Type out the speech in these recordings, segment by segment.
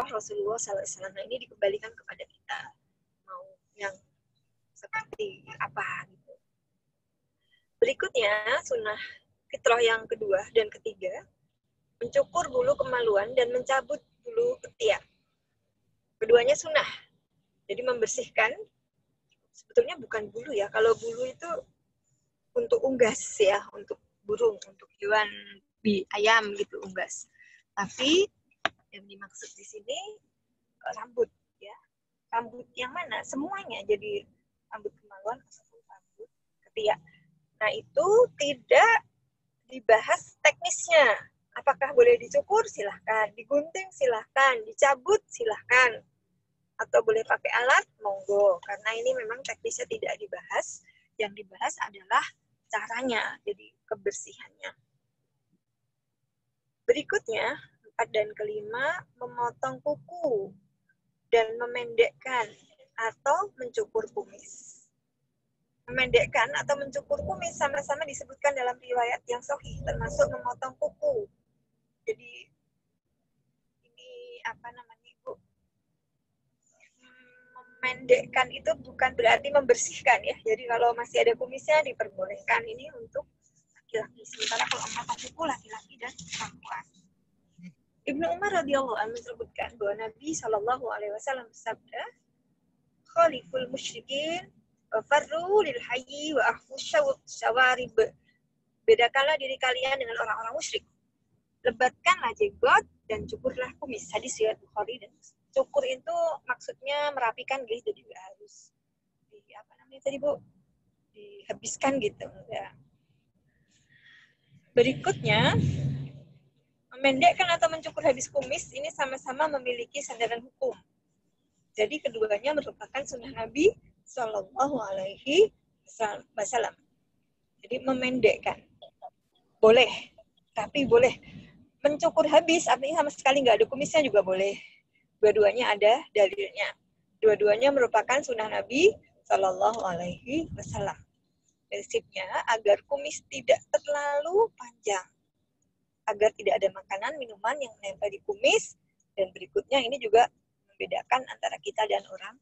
fitrah Rasulullah SAW. Nah, ini dikembalikan kepada kita mau yang seperti apa gitu. Berikutnya sunnah fitrah yang kedua dan ketiga, mencukur bulu kemaluan dan mencabut bulu ketiak. Keduanya sunnah. Jadi membersihkan, sebetulnya bukan bulu ya. Kalau bulu itu untuk unggas ya, untuk burung, untuk hewan ayam gitu unggas. Tapi yang dimaksud di sini rambut ya. Rambut yang mana? Semuanya. Jadi rambut kemaluan ataupun rambut ketiak. Nah, itu tidak dibahas teknisnya. Apakah boleh dicukur? Silahkan. Digunting? Silahkan. Dicabut? Silahkan. Atau boleh pakai alat? Monggo. Karena ini memang teknisnya tidak dibahas. Yang dibahas adalah caranya, jadi kebersihannya. Berikutnya, 4 dan kelima, memotong kuku dan memendekkan atau mencukur kumis. Memendekkan atau mencukur kumis sama-sama disebutkan dalam riwayat yang sahih, termasuk memotong kuku. Jadi ini apa namanya, Ibu? Memendekkan itu bukan berarti membersihkan ya. Jadi kalau masih ada kumisnya diperbolehkan, ini untuk laki-laki. Sementara kalau memotong kuku laki-laki dan perempuan. Ibnu Umar radhiyallahu anhu menyebutkan bahwa Nabi Shallallahu alaihi wasallam bersabda, "Khaliful musyrikin farru lil hayyi wa ahfus syawarib." Bedakanlah diri kalian dengan orang-orang musyrik. Lebatkanlah jenggot dan cukurlah kumis. Hadis riwayat Bukhari dan Muslim. Cukur itu maksudnya merapikan guys, jadi nggak harus apa namanya tadi Bu, dihabiskan gitu ya. Berikutnya, memendekkan atau mencukur habis kumis ini sama-sama memiliki sandaran hukum. Jadi keduanya merupakan sunnah Nabi Shallallahu Alaihi Wasallam. Jadi memendekkan boleh, tapi boleh mencukur habis, artinya sama sekali nggak ada kumisnya juga boleh. Dua-duanya ada dalilnya. Dua-duanya merupakan sunnah Nabi Shallallahu Alaihi Wasallam. Prinsipnya agar kumis tidak terlalu panjang, agar tidak ada makanan, minuman yang menempel di kumis, dan berikutnya ini juga membedakan antara kita dan orang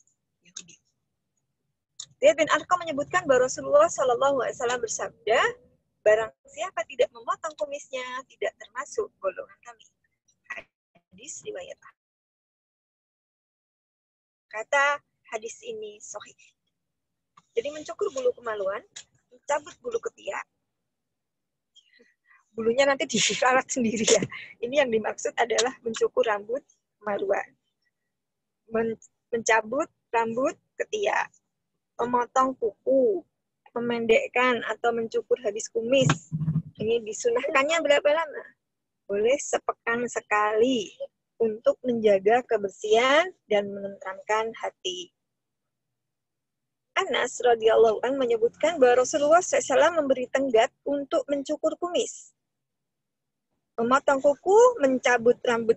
Yahudi. Zaid bin Arqam menyebutkan bahwa Rasulullah Shallallahu Alaihi Wasallam bersabda, barang siapa tidak memotong kumisnya tidak termasuk golongan kami. Hadis riwayat. Kata hadis ini sahih. Jadi mencukur bulu kemaluan, mencabut bulu ketiak, bulunya nanti diralat sendiri ya. Ini yang dimaksud adalah mencukur rambut kemaluan, mencabut rambut ketiak, memotong kuku, memendekkan atau mencukur habis kumis. Ini disunahkannya berapa lama? Boleh sepekan sekali untuk menjaga kebersihan dan menenteramkan hati. Anas radhiyallahu anhu menyebutkan bahwa Rasulullah SAW memberi tenggat untuk mencukur kumis, memotong kuku, mencabut rambut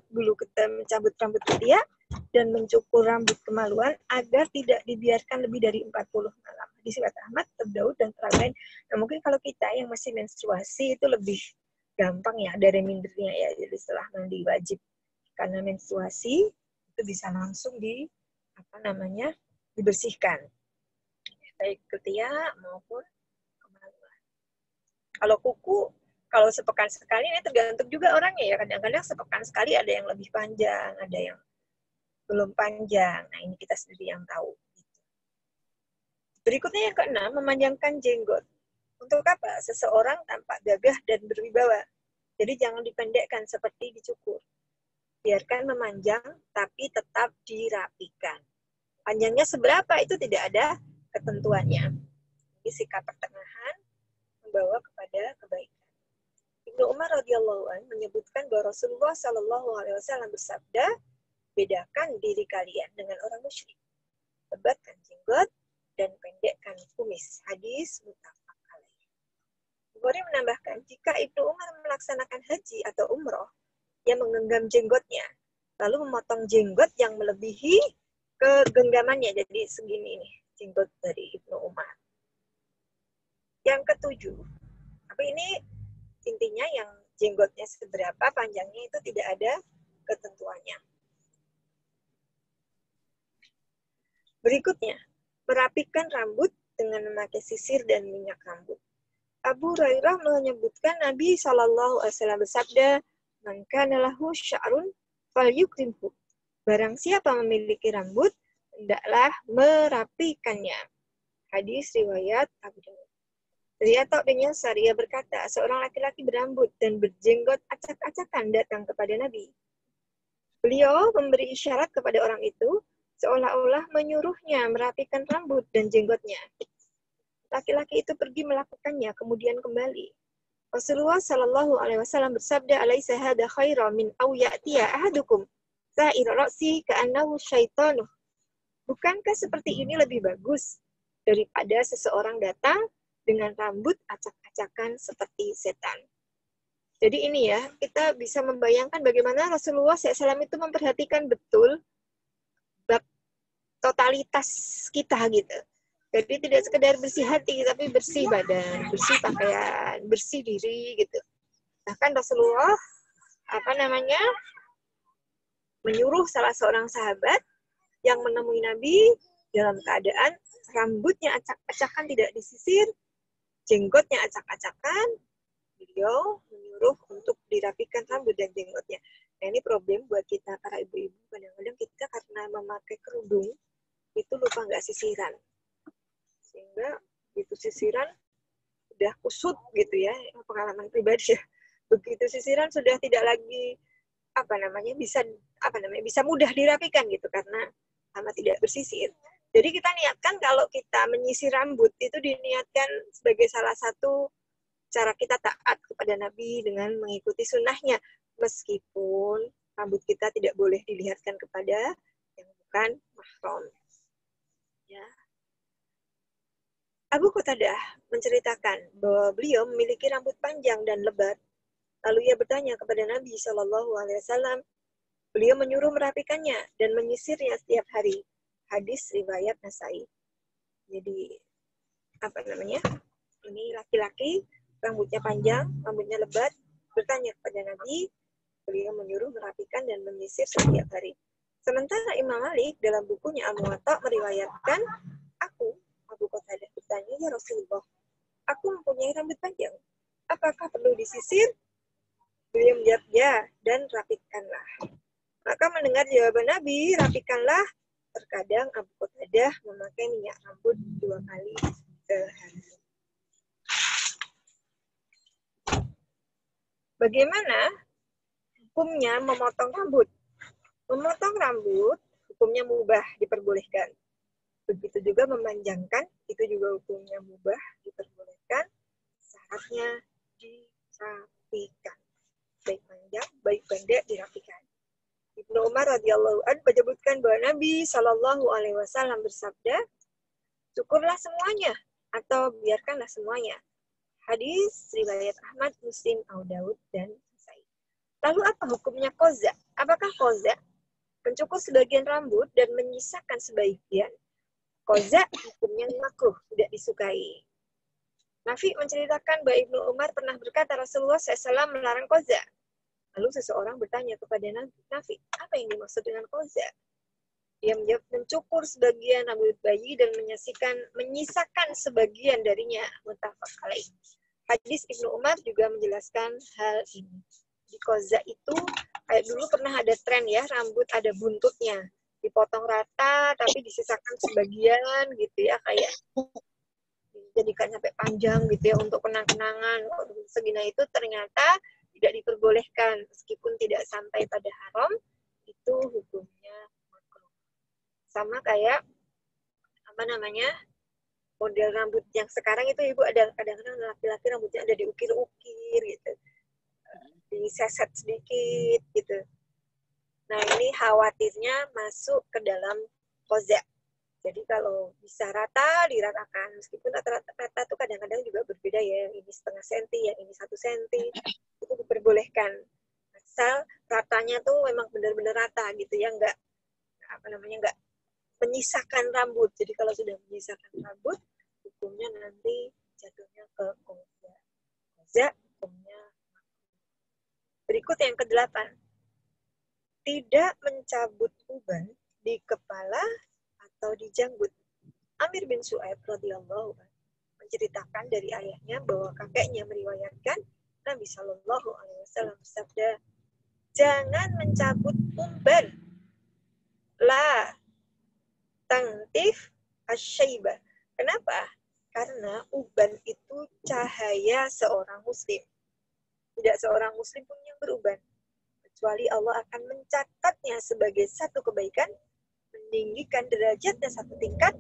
ketiak, dan mencukur rambut kemaluan agar tidak dibiarkan lebih dari 40 malam. Di riwayat Ahmad, Abu Daud, dan lain. Nah, mungkin kalau kita yang masih menstruasi itu lebih gampang ya, ada remindernya ya, jadi setelah mandi wajib. Karena menstruasi itu bisa langsung dibersihkan. Baik ketiak maupun kemaluan. Kalau kuku, kalau sepekan sekali ini tergantung juga orangnya ya. Kadang-kadang sepekan sekali ada yang lebih panjang, ada yang belum panjang. Nah, ini kita sendiri yang tahu. Berikutnya yang keenam, memanjangkan jenggot. Untuk apa? Seseorang tampak gagah dan berwibawa. Jadi jangan dipendekkan seperti dicukur. Biarkan memanjang, tapi tetap dirapikan. Panjangnya seberapa itu tidak ada ketentuannya. Jadi sikap pertengahan membawa kepada kebaikan. Ibnu Umar radhiyallahu anhu menyebutkan bahwa Rasulullah Shallallahu Alaihi Wasallam bersabda, bedakan diri kalian dengan orang musyrik. Lebatkan jenggot dan pendekkan kumis. Hadis muttafaq alaih. Bukhari menambahkan, jika Ibnu Umar melaksanakan haji atau umroh yang menggenggam jenggotnya, lalu memotong jenggot yang melebihi kegenggamannya, jadi segini nih jenggot dari Ibnu Umar. Yang ketujuh, tapi ini intinya yang jenggotnya seberapa panjangnya itu tidak ada ketentuannya. Berikutnya, merapikan rambut dengan memakai sisir dan minyak rambut. Abu Hurairah menyebutkan Nabi Shallallahu Alaihi Wasallam bersabda, "Man kana lahu sya'run falyukrimhu." Barang siapa memiliki rambut, hendaklah merapikannya. Hadis riwayat Abu Dawud. Dari Atta bin Yasar, ia berkata, seorang laki-laki berambut dan berjenggot acak-acakan datang kepada Nabi. Beliau memberi isyarat kepada orang itu, seolah-olah menyuruhnya merapikan rambut dan jenggotnya. Laki-laki itu pergi melakukannya, kemudian kembali. Rasulullah Shallallahu Alaihi Wasallam bersabda, "Alaisa hada khaira min aw ya'tiya ahadukum sa'ir ra'si ka'annahu syaitanu." Bukankah seperti ini lebih bagus daripada seseorang datang dengan rambut acak-acakan seperti setan? Jadi ini ya, kita bisa membayangkan bagaimana Rasulullah SAW itu memperhatikan betul bab totalitas kita gitu. Jadi tidak sekedar bersih hati, tapi bersih badan, bersih pakaian, bersih diri gitu. Bahkan Rasulullah menyuruh salah seorang sahabat yang menemui Nabi dalam keadaan rambutnya acak-acakan tidak disisir, jenggotnya acak-acakan. Beliau menyuruh untuk dirapikan rambut dan jenggotnya. Nah, ini problem buat kita para ibu-ibu. Kadang-kadang kita karena memakai kerudung itu lupa nggak sisiran, sehingga itu sisiran udah kusut gitu ya, pengalaman pribadi ya. Begitu sisiran sudah tidak lagi bisa mudah dirapikan gitu karena sama tidak bersisir. Jadi kita niatkan kalau kita menyisir rambut itu diniatkan sebagai salah satu cara kita taat kepada Nabi dengan mengikuti sunnahnya, meskipun rambut kita tidak boleh dilihatkan kepada yang bukan mahram. Ya. Abu Qatadah menceritakan bahwa beliau memiliki rambut panjang dan lebat. Lalu ia bertanya kepada Nabi Shallallahu Alaihi Wasallam. Beliau menyuruh merapikannya dan menyisirnya setiap hari. Hadis riwayat Nasai. Jadi ini laki-laki rambutnya panjang, rambutnya lebat, bertanya kepada Nabi, beliau menyuruh merapikan dan menyisir setiap hari. Sementara Imam Malik dalam bukunya Al-Muwatta meriwayatkan, aku, Abu Qatadah bertanya, ya Rasulullah, aku mempunyai rambut panjang. Apakah perlu disisir? Beliau menjawab, ya, dan rapikanlah. Maka mendengar jawaban Nabi, rapikanlah. Terkadang Abu Qatadah memakai minyak rambut 2 kali sehari. Bagaimana hukumnya memotong rambut? Memotong rambut hukumnya mubah, diperbolehkan. Begitu juga memanjangkan, itu juga hukumnya mubah, diperbolehkan. Syaratnya dirapikan. Baik panjang, baik pendek, dirapikan. Ibnu Umar radhiyallahu anhu menyebutkan bahwa Nabi Shallallahu Alaihi Wasallam bersabda, "Cukurlah semuanya atau biarkanlah semuanya." Hadis riwayat Ahmad, Muslim, Abu Daud, dan Nasai. Lalu apa hukumnya qaza? Apakah qaza mencukur sebagian rambut dan menyisakan sebagian? Qaza hukumnya makruh, tidak disukai. Nafi menceritakan bahwa Ibnu Umar pernah berkata Rasulullah SAW melarang qaza. Lalu seseorang bertanya kepada Nafi, apa yang dimaksud dengan qaza? Dia menjawab, mencukur sebagian rambut bayi dan menyisakan sebagian darinya. Muttafaq alaih. Hadis Ibnu Umar juga menjelaskan hal ini. Di qaza itu, kayak dulu pernah ada tren ya, rambut ada buntutnya. Dipotong rata, tapi disisakan sebagian gitu ya, kayak dijadikan sampai panjang gitu ya, untuk kenang-kenangan. Segina itu ternyata tidak diperbolehkan, meskipun tidak sampai pada haram, itu hukumnya makruh. Sama kayak model rambut yang sekarang itu ibu ada kadang-kadang laki-laki rambutnya ada diukir-ukir gitu, diseset sedikit gitu. Nah ini khawatirnya masuk ke dalam qaza. Jadi kalau bisa rata, diratakan. Meskipun rata itu kadang-kadang juga berbeda ya. Yang ini 0,5 senti, yang ini 1 senti. Itu diperbolehkan. Asal ratanya tuh memang benar-benar rata gitu ya. Nggak menyisakan rambut. Jadi kalau sudah menyisakan rambut, hukumnya nanti jatuhnya ke qaza. Qaza hukumnya. Berikut yang ke-8. Tidak mencabut uban di kepala atau di janggut. Amir bin Shu'aib radhiyallahu anhu menceritakan dari ayahnya bahwa kakeknya meriwayatkan Nabi Shallallahu Alaihi Wasallam bersabda, jangan mencabut umban, la tangtif asyaibah. Kenapa? Karena uban itu cahaya seorang muslim. Tidak seorang muslim pun yang beruban, kecuali Allah akan mencatatnya sebagai satu kebaikan, meninggikan derajatnya satu tingkat,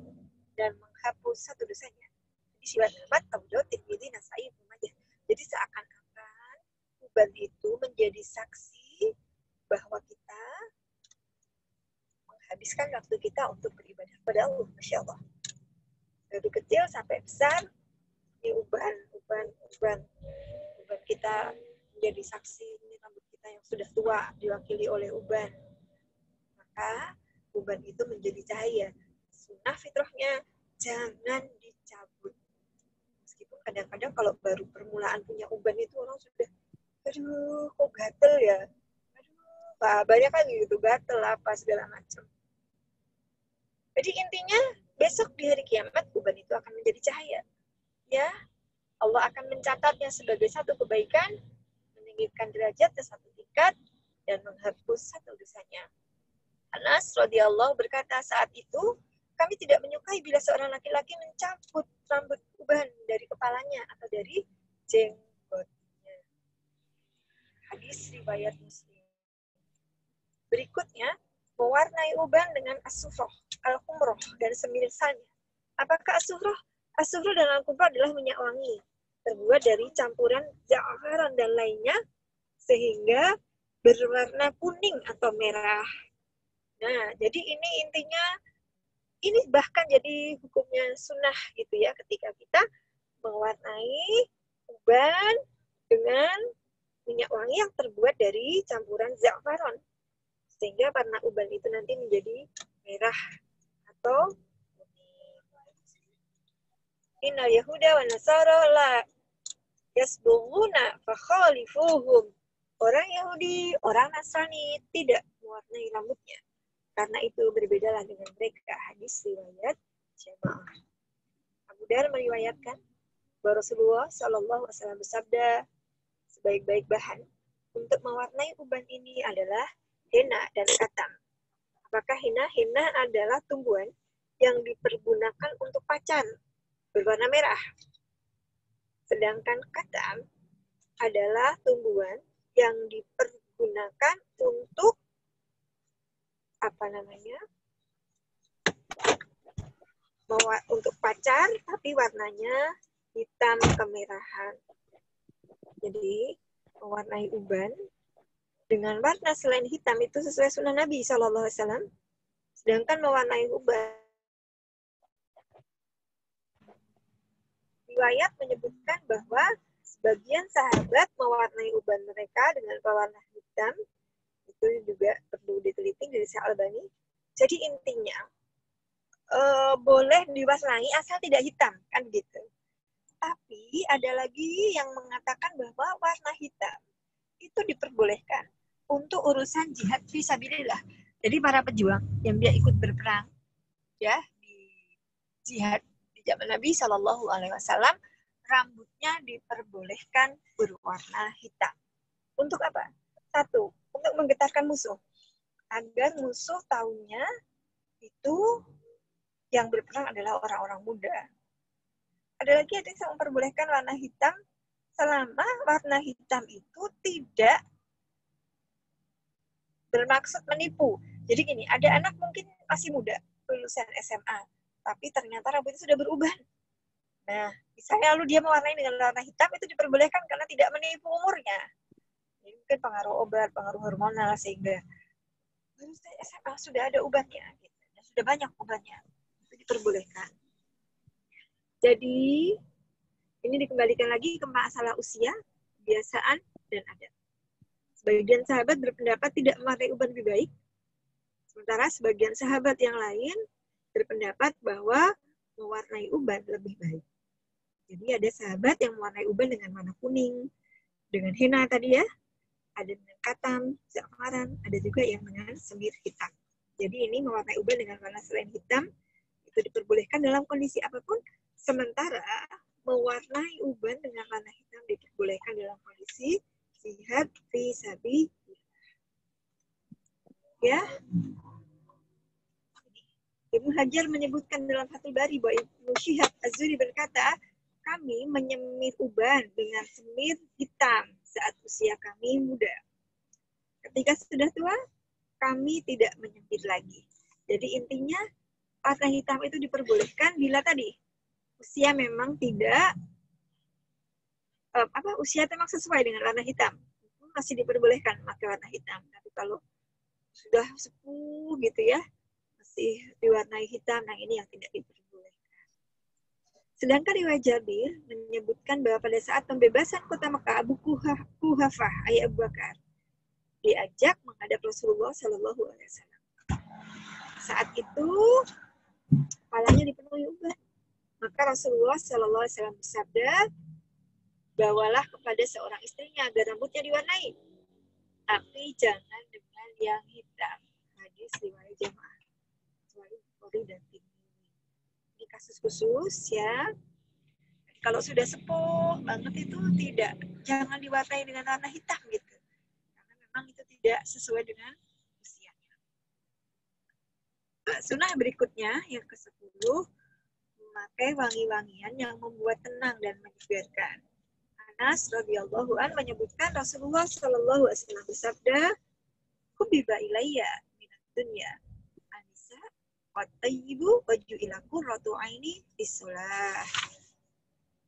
dan menghapus satu dosanya. Di riwayat Ahmad, Abu Daud, Tirmidzi, Nasa'i, Ibnu Majah. Jadi seakan-akan uban itu menjadi saksi bahwa kita menghabiskan waktu kita untuk beribadah kepada Allah. Masya Allah. Dari kecil sampai besar, ini uban kita menjadi saksi. Ini rambut kita yang sudah tua diwakili oleh uban. Maka uban itu menjadi cahaya. Sunnah fitrahnya jangan dicabut. Meskipun kadang-kadang kalau baru permulaan punya uban itu orang sudah, aduh kok gatel ya, aduh banyak kan gitu, gatel apa segala macam. Jadi intinya besok di hari kiamat uban itu akan menjadi cahaya. Ya, Allah akan mencatatnya sebagai satu kebaikan, meninggikan derajatnya satu tingkat, dan menghapus satu dosanya. Anas radhiyallahu berkata, saat itu kami tidak menyukai bila seorang laki-laki mencabut rambut uban dari kepalanya atau dari jenggotnya. Hadis riwayat Muslim. Berikutnya, mewarnai uban dengan as-sufrah, al-humrah, dan semisalnya. Apakah as-sufrah? As-sufrah dan al-humrah adalah minyak wangi, terbuat dari campuran za'afaran dan lainnya, sehingga berwarna kuning atau merah. Nah, jadi ini intinya, ini bahkan jadi hukumnya sunnah gitu ya, ketika kita mewarnai uban dengan minyak wangi yang terbuat dari campuran za'afaran, sehingga warna uban itu nanti menjadi merah atau kuning. Inna Yahuda wa Nasara la yasbughuna fakhalifuhum. Orang Yahudi, orang Nasrani tidak mewarnai rambutnya, karena itu berbedalah dengan mereka. Hadis riwayat Jamaah. Abu Dar meriwayatkan bahwa Rasulullah Shallallahu Alaihi Wasallam bersabda, sebaik-baik bahan untuk mewarnai uban ini adalah henna dan katam. Apakah henna? Henna adalah tumbuhan yang dipergunakan untuk pacan, berwarna merah. Sedangkan katam adalah tumbuhan yang dipergunakan untuk untuk pacar, tapi warnanya hitam kemerahan. Jadi mewarnai uban dengan warna selain hitam itu sesuai sunnah Nabi SAW. Sedangkan mewarnai uban, riwayat menyebutkan bahwa sebagian sahabat mewarnai uban mereka dengan pewarna hitam. Itu juga perlu diteliti dari Syekh Albani. Jadi intinya boleh diwarnai asal tidak hitam, kan gitu. Tapi ada lagi yang mengatakan bahwa warna hitam itu diperbolehkan untuk urusan jihad fisabilillah. Jadi para pejuang yang dia ikut berperang ya di jihad di zaman Nabi Shallallahu Alaihi Wasallam, rambutnya diperbolehkan berwarna hitam. Untuk apa? Satu, untuk menggetarkan musuh, agar musuh tahunya itu yang berperang adalah orang-orang muda. Ada lagi yang memperbolehkan warna hitam selama warna hitam itu tidak bermaksud menipu. Jadi gini, ada anak mungkin masih muda, lulusan SMA, tapi ternyata rambutnya sudah beruban. Nah, misalnya lalu dia mewarnai dengan warna hitam, itu diperbolehkan karena tidak menipu umurnya. Jadi mungkin pengaruh obat, pengaruh hormonal, sehingga lulusan SMA sudah ada ubannya, gitu. Dan sudah banyak ubannya, itu diperbolehkan. Jadi, ini dikembalikan lagi ke masalah usia, kebiasaan, dan adat. Sebagian sahabat berpendapat tidak mewarnai uban lebih baik, sementara sebagian sahabat yang lain berpendapat bahwa mewarnai uban lebih baik. Jadi ada sahabat yang mewarnai uban dengan warna kuning, dengan henna tadi ya, ada dengan katam, za'afaran, ada juga yang dengan semir hitam. Jadi ini mewarnai uban dengan warna selain hitam itu diperbolehkan dalam kondisi apapun, sementara mewarnai uban dengan warna hitam diperbolehkan dalam kondisi jihad fi sabi. Ya, Ibnu Hajar menyebutkan dalam Fathul Bari bahwa Ibnu Syihab Az-Zuhri berkata, kami menyemir uban dengan semir hitam saat usia kami muda. Ketika sudah tua, kami tidak menyemir lagi. Jadi intinya warna hitam itu diperbolehkan bila tadi usia memang tidak usia memang sesuai dengan warna hitam, masih diperbolehkan pakai warna hitam. Tapi kalau sudah sepuh gitu ya, masih diwarnai hitam, nah ini yang tidak diperbolehkan. Sedangkan riwayat Jabir menyebutkan bahwa pada saat pembebasan kota Mekah, Abu Quhafah, ayah Abu Bakar, diajak menghadap Rasulullah Shallallahu Alaihi Wasallam. Saat itu kepalanya dipenuhi uban. Maka Rasulullah Shallallahu Alaihi Wasallam bersabda, bawalah kepada seorang istrinya agar rambutnya diwarnai, tapi jangan dengan yang hitam. Hadis riwayat jamaah, kecuali Bukhari dan Tirmidzi. Ini kasus khusus ya. Kalau sudah sepuh banget itu jangan diwarnai dengan warna hitam gitu, karena memang itu tidak sesuai dengan usianya. Sunnah berikutnya yang ke-10, memakai wangi-wangian yang membuat tenang dan menyegarkan. Anas radhiyallahu an menyebutkan Rasulullah Shallallahu Alaihi Wasallam bersabda, "Kubiba ilayya minad dunya anisa wa tayyibu wa ju'ila qurratu aini bis-shalah."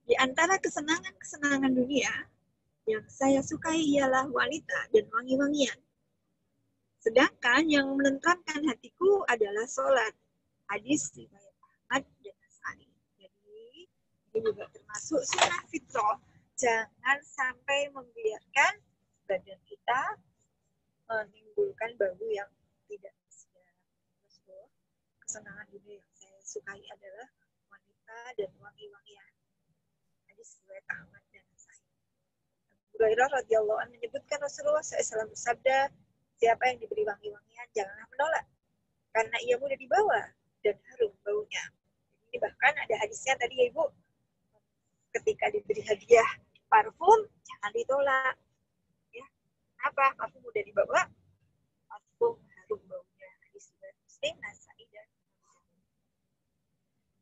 Di antara kesenangan-kesenangan dunia yang saya sukai ialah wanita dan wangi-wangian. Sedangkan yang menenteramkan hatiku adalah sholat. Hadis riwayat Ahmad dan Nasai. Jadi ini juga termasuk sunnah fitrah. Jangan sampai membiarkan badan kita menimbulkan bau yang tidak sedap. Kesenangan dunia yang saya sukai adalah wanita dan wangi-wangian. Hadis riwayat Ahmad dan Nasai. Abu Hurairah radhiyallahu anhu menyebutkan Rasulullah SAW bersabda, siapa yang diberi wangi-wangian janganlah menolak, karena ia mudah dibawa dan harum baunya. Ini bahkan ada hadisnya tadi ya Ibu, ketika diberi hadiah parfum jangan ditolak. Ya, apa? Parfum mudah dibawa, parfum harum baunya. Hadis riwayat Muslim, Nasai dan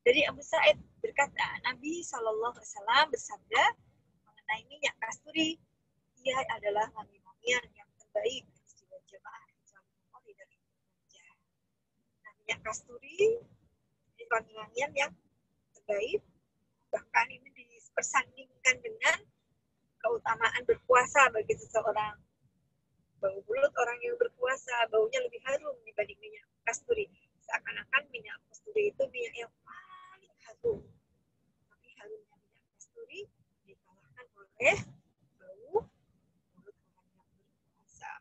dari Abu Sa'id berkata, Nabi Shallallahu Alaihi Wasallam bersabda mengenai minyak kasturi, ia adalah wangi-wangian yang terbaik. Minyak kasturi ini wangi-wangian yang terbaik, bahkan ini dipersandingkan dengan keutamaan berpuasa bagi seseorang. Bau mulut orang yang berpuasa baunya lebih harum dibanding minyak kasturi. Seakan-akan minyak kasturi itu minyak yang paling harum, tapi harumnya minyak kasturi dikalahkan oleh bau mulut orang yang berpuasa.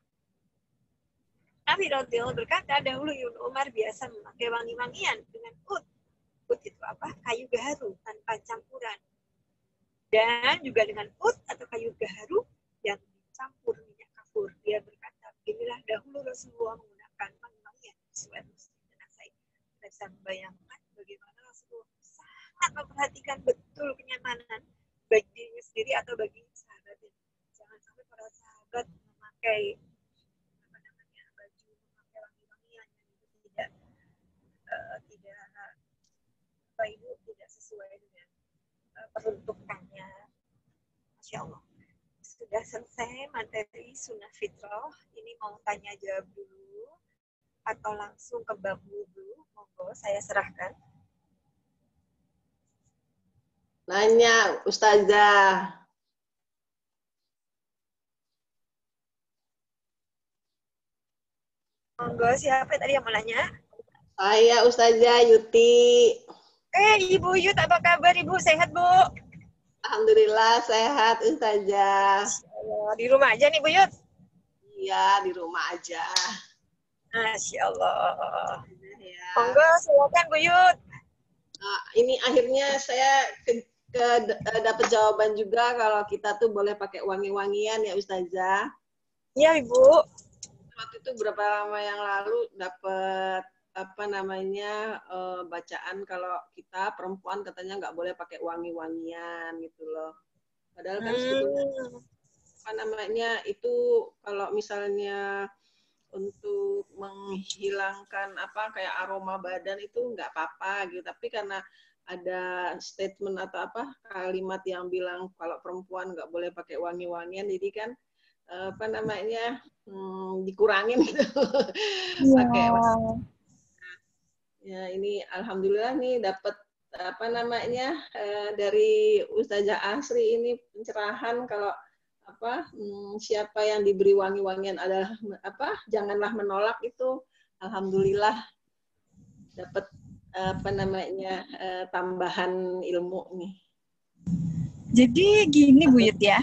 Nabi radhiyallahu berkata, dahulu Ibnu Umar biasa memakai wangi-wangian dengan ud. Ud itu apa? Kayu gaharu tanpa campuran. Dan juga dengan ud atau kayu gaharu yang dicampur minyak kafur. Dia berkata, beginilah dahulu Rasulullah menggunakan wangi-wangian sesuai Muslim dan Nasai. Kita bisa membayangkan bagaimana Rasulullah sangat memperhatikan betul kenyamanan baik dirinya sendiri atau bagi sahabatnya. Jangan sampai para sahabat memakai tidak sesuai dengan peruntukannya. Masya Allah. Sudah selesai materi sunnah fitrah. Ini mau tanya jawab dulu atau langsung ke bab wudu? Monggo saya serahkan. Nanya Ustazah. Monggo, siapa tadi yang mau nanya? Saya Ustazah Yuti. Ibu Yut, apa kabar Ibu? Sehat Bu? Alhamdulillah sehat Ustazah. Di rumah aja nih Bu Yut? Iya, di rumah aja. Masya Allah. Ya. Monggo, silakan Bu Yut. Nah, ini akhirnya saya dapat jawaban juga kalau kita tuh boleh pakai wangi-wangian ya Ustazah. Iya Ibu. Waktu itu berapa lama yang lalu dapat namanya bacaan kalau kita perempuan katanya nggak boleh pakai wangi-wangian gitu loh. Padahal kan sebetulnya apa namanya itu kalau misalnya untuk menghilangkan apa kayak aroma badan itu nggak apa-apa gitu. Tapi karena ada statement atau apa kalimat yang bilang kalau perempuan nggak boleh pakai wangi-wangian, jadi kan apa namanya dikurangin gitu pakai. Ya ini alhamdulillah nih dapat apa namanya dari Ustazah Asri ini pencerahan kalau apa siapa yang diberi wangi-wangian adalah apa janganlah menolak itu. Alhamdulillah dapat apa namanya tambahan ilmu nih. Jadi gini Bu Yud ya,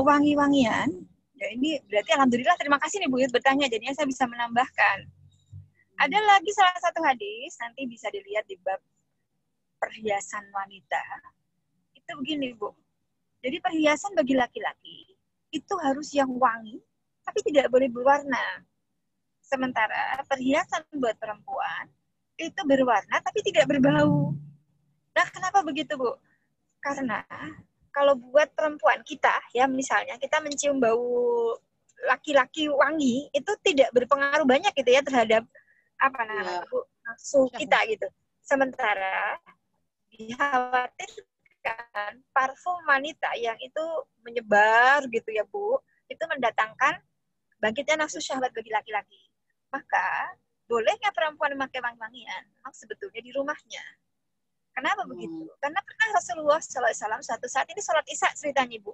wangi-wangian, ya ini berarti alhamdulillah terima kasih nih Bu Yud bertanya, jadinya saya bisa menambahkan. Ada lagi salah satu hadis, nanti bisa dilihat di bab perhiasan wanita. Itu begini Bu, jadi perhiasan bagi laki-laki itu harus yang wangi, tapi tidak boleh berwarna. Sementara perhiasan buat perempuan itu berwarna tapi tidak berbau. Nah, kenapa begitu, Bu? Karena kalau buat perempuan kita, ya misalnya kita mencium bau laki-laki wangi, itu tidak berpengaruh banyak gitu ya terhadap apa namanya, Bu, nafsu kita gitu. Sementara dikhawatirkan parfum wanita yang itu menyebar gitu ya, Bu, itu mendatangkan bangkitnya nafsu syahwat bagi laki-laki. Maka bolehnya perempuan memakai wangi-wangian memang sebetulnya di rumahnya. Kenapa begitu? Karena pernah Rasulullah SAW suatu saat ini sholat isya ceritanya Bu.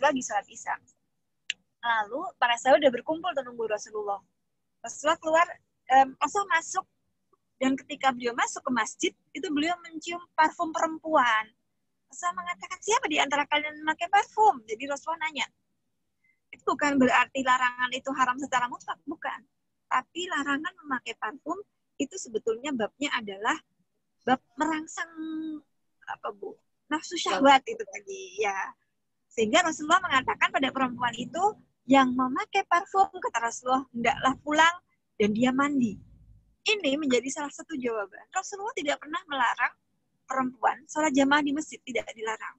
Lagi sholat isya. Lalu para sahabat udah berkumpul menunggu Rasulullah. Rasulullah keluar, Rasul masuk, dan ketika beliau masuk ke masjid, itu beliau mencium parfum perempuan. Rasulullah mengatakan, siapa di antara kalian memakai parfum? Jadi Rasulullah nanya. Itu bukan berarti larangan itu haram secara mutlak, bukan. Tapi larangan memakai parfum itu sebetulnya babnya adalah bab merangsang apa Bu? Nafsu syahwat itu tadi ya. Sehingga Rasulullah mengatakan pada perempuan itu yang memakai parfum, kata Rasulullah, hendaklah pulang dan dia mandi. Ini menjadi salah satu jawaban. Rasulullah tidak pernah melarang perempuan sholat jamaah di masjid, tidak dilarang.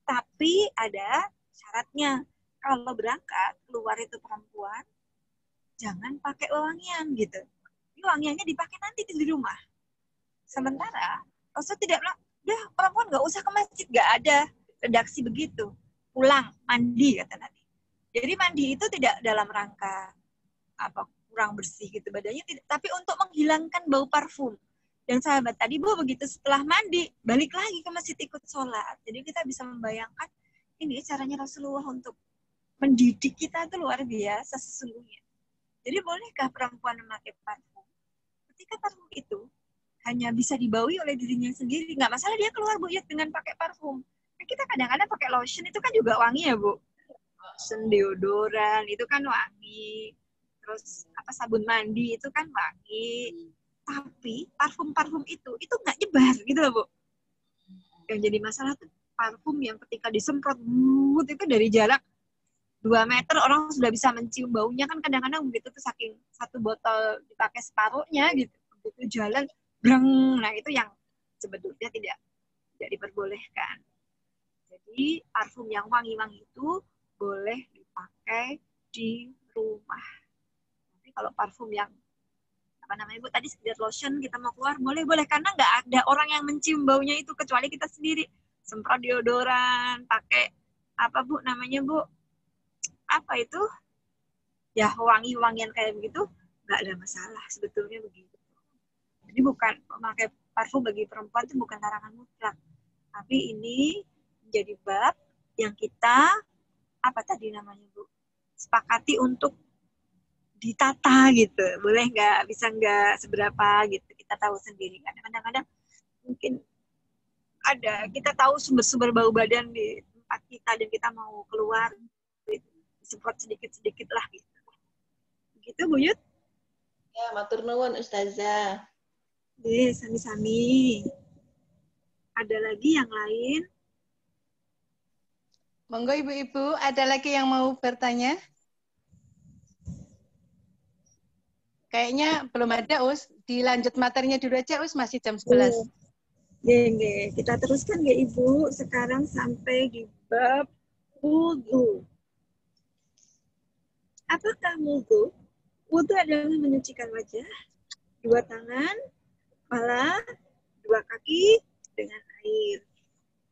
Tapi ada syaratnya. Kalau berangkat, keluar itu perempuan, jangan pakai wangian gitu. Ini wangiannya dipakai nanti di rumah. Sementara Rasul tidak bilang, udah perempuan nggak usah ke masjid, nggak ada redaksi begitu. Pulang, mandi kata Nabi. Jadi mandi itu tidak dalam rangka apa kurang bersih gitu badannya, tidak, tapi untuk menghilangkan bau parfum. Dan sahabat tadi Bu begitu setelah mandi balik lagi ke masjid ikut sholat. Jadi kita bisa membayangkan ini caranya Rasulullah untuk mendidik kita itu luar biasa sesungguhnya. Jadi bolehkah perempuan memakai parfum? Ketika parfum itu hanya bisa dibaui oleh dirinya sendiri, nggak masalah dia keluar Bu ya dengan pakai parfum. Nah, kita kadang-kadang pakai lotion itu kan juga wangi ya Bu. Lotion, deodoran itu kan wangi. Terus apa sabun mandi itu kan wangi. Tapi parfum-parfum itu nggak nyebar gitu loh Bu. Yang jadi masalah tuh parfum yang ketika disemprot itu dari jarak 2 meter orang sudah bisa mencium baunya kan kadang-kadang begitu tuh saking satu botol dipakai separuhnya gitu. Begitu jalan breng, nah itu yang sebetulnya tidak diperbolehkan. Jadi parfum yang wangi-wangi itu boleh dipakai di rumah. Tapi kalau parfum yang apa namanya Bu tadi sekedar lotion kita mau keluar boleh karena nggak ada orang yang mencium baunya itu kecuali kita sendiri. Semprot deodoran, pakai apa Bu namanya Bu? Apa itu? Ya wangi-wangian kayak begitu nggak ada masalah sebetulnya begitu. Jadi bukan memakai parfum bagi perempuan itu bukan larangan mutlak. Tapi ini menjadi bab yang kita, apa tadi namanya Bu, sepakati untuk ditata gitu. Boleh nggak, bisa nggak, seberapa gitu. Kita tahu sendiri. Kadang-kadang mungkin ada, kita tahu sumber-sumber bau badan di tempat kita dan kita mau keluar, gitu. Disemprot sedikit-sedikit lah gitu. Begitu Bu Yud? Ya, matur nuwun Ustazah. Sami-sami. Ada lagi yang lain? Monggo Ibu-Ibu, ada lagi yang mau bertanya? kayaknya belum ada, Us. Dilanjut materinya dulu aja, Us. Masih jam 11. Nggih. Kita teruskan ya Ibu. Sekarang sampai di bab wudu. Apakah wudu? Wudu adalah menyucikan wajah, dua tangan, kepala, dua kaki dengan air.